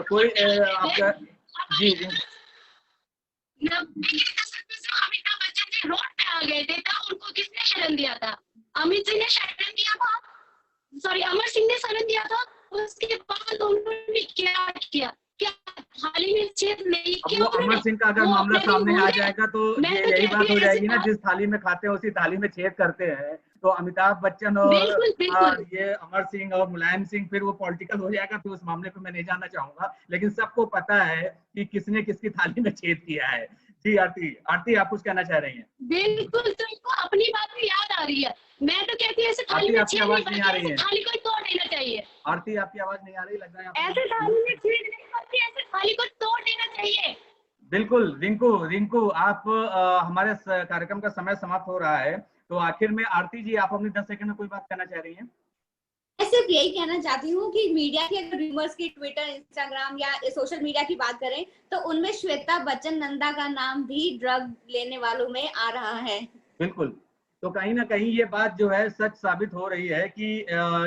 S1: कोई आपका जी
S5: अमिताभ बच्चन जी रोड पे आ गए थे तब उनको किसने शरण दिया था? अमित सिंह ने शरण दिया था, सॉरी अमर सिंह ने शरण दिया था। उसके बाद उन्होंने क्या किया? क्या थाली में छेद नहीं किया?
S1: वो अमर सिंह का अगर मामला सामने आ जाएगा तो ये यही बात हो जाएगी ना, जिस थाली में खाते हैं उसी थाली में छेद करते हैं। तो अमिताभ बच्चन और ये अमर सिंह और मुलायम सिंह फिर वो पॉलिटिकल हो जाएगा, फिर उस मामले को मैं नहीं जानना चाहूंगा, लेकिन सबको पता है कि किसने किसकी थाली में छेद किया है। जी आरती आप कुछ कहना चाह रही हैं?
S5: बिल्कुल, तुमको अपनी बात भी याद आ रही है। मैं तो कहती हूँ ऐसे थाली में छेद
S1: आवाज नहीं आ रही है।
S5: थाली को तोड़ देना चाहिए।
S1: आरती आपकी आवाज नहीं आ रही, लग रहा है
S5: ऐसे थाली में छेद नहीं करती, ऐसे थाली को तोड़ देना चाहिए।
S1: बिल्कुल रिंकू आप हमारे कार्यक्रम का समय समाप्त हो रहा है, तो आखिर में आरती जी आप अपने 10 सेकंड में कोई बात कहना चाह रही हैं?
S3: मैं सिर्फ यही कहना चाहती हूँ कि मीडिया की अगर रूमर्स की ट्विटर, इंस्टाग्राम या सोशल मीडिया की बात करें तो उनमें श्वेता बच्चन नंदा का नाम भी ड्रग लेने वालों में आ रहा है।
S1: बिल्कुल, तो कहीं ना कहीं ये बात जो है सच साबित हो रही है कि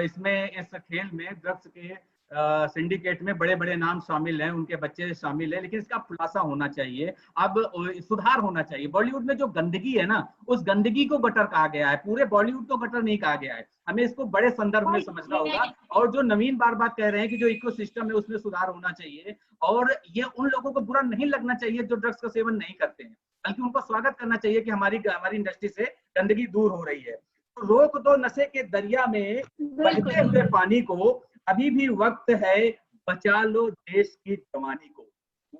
S1: इसमें इस खेल में ड्रग्स के सिंडिकेट में बड़े बड़े नाम शामिल हैं, उनके बच्चे शामिल हैं, लेकिन इसका खुलासा होना चाहिए, अब सुधार होना चाहिए। बॉलीवुड में जो गंदगी है ना, उस गंदगी को गटर कहा गया है, पूरे बॉलीवुड को गटर नहीं कहा गया है। हमें इसको बड़े संदर्भ में समझना होगा। और जो नवीन बार बात कह रहे हैं कि जो इकोसिस्टम है उसमें सुधार होना चाहिए, और ये उन लोगों को बुरा नहीं लगना चाहिए जो ड्रग्स का सेवन नहीं करते हैं, बल्कि उनको स्वागत करना चाहिए कि हमारी इंडस्ट्री से गंदगी दूर हो रही है। तो रोक दो नशे के दरिया में बहते हुए पानी को, अभी भी वक्त है, बचा लो देश की जवानी को।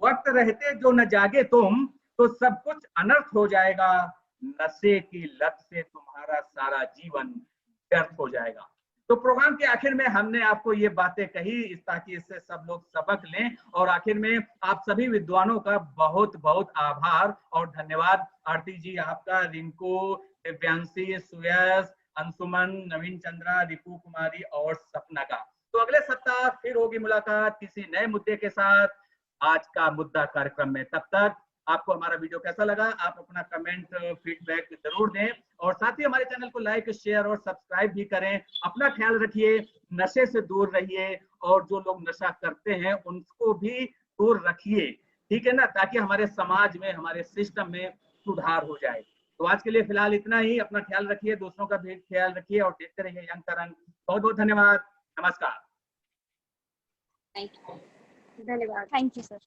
S1: वक्त रहते जो न जागे तुम, तो सब कुछ अनर्थ हो जाएगा, नशे की लत से तुम्हारा सारा जीवन व्यर्थ हो जाएगा। तो प्रोग्राम के आखिर में हमने आपको ये बातें कही ताकि इससे सब लोग सबक लें, और आखिर में आप सभी विद्वानों का बहुत बहुत आभार और धन्यवाद। आरती जी आपका, रिंकू, दिव्यांशी, सुयस, अंशुमन, नवीन चंद्रा, रिपु कुमारी और सपना का। तो अगले सप्ताह फिर होगी मुलाकात किसी नए मुद्दे के साथ आज का मुद्दा कार्यक्रम में। तब तक आपको हमारा वीडियो कैसा लगा, आप अपना कमेंट फीडबैक जरूर दें, और साथ ही हमारे चैनल को लाइक, शेयर और सब्सक्राइब भी करें। अपना ख्याल रखिए, नशे से दूर रहिए, और जो लोग नशा करते हैं उनको भी दूर रखिए, ठीक है ना, ताकि हमारे समाज में, हमारे सिस्टम में सुधार हो जाए। तो आज के लिए फिलहाल इतना ही। अपना ख्याल रखिए, दूसरों का भी ख्याल रखिए, और देखते रहिए यंग तरंग। बहुत बहुत धन्यवाद, नमस्कार।
S3: थैंक यू, धन्यवाद,
S6: थैंक यू सर।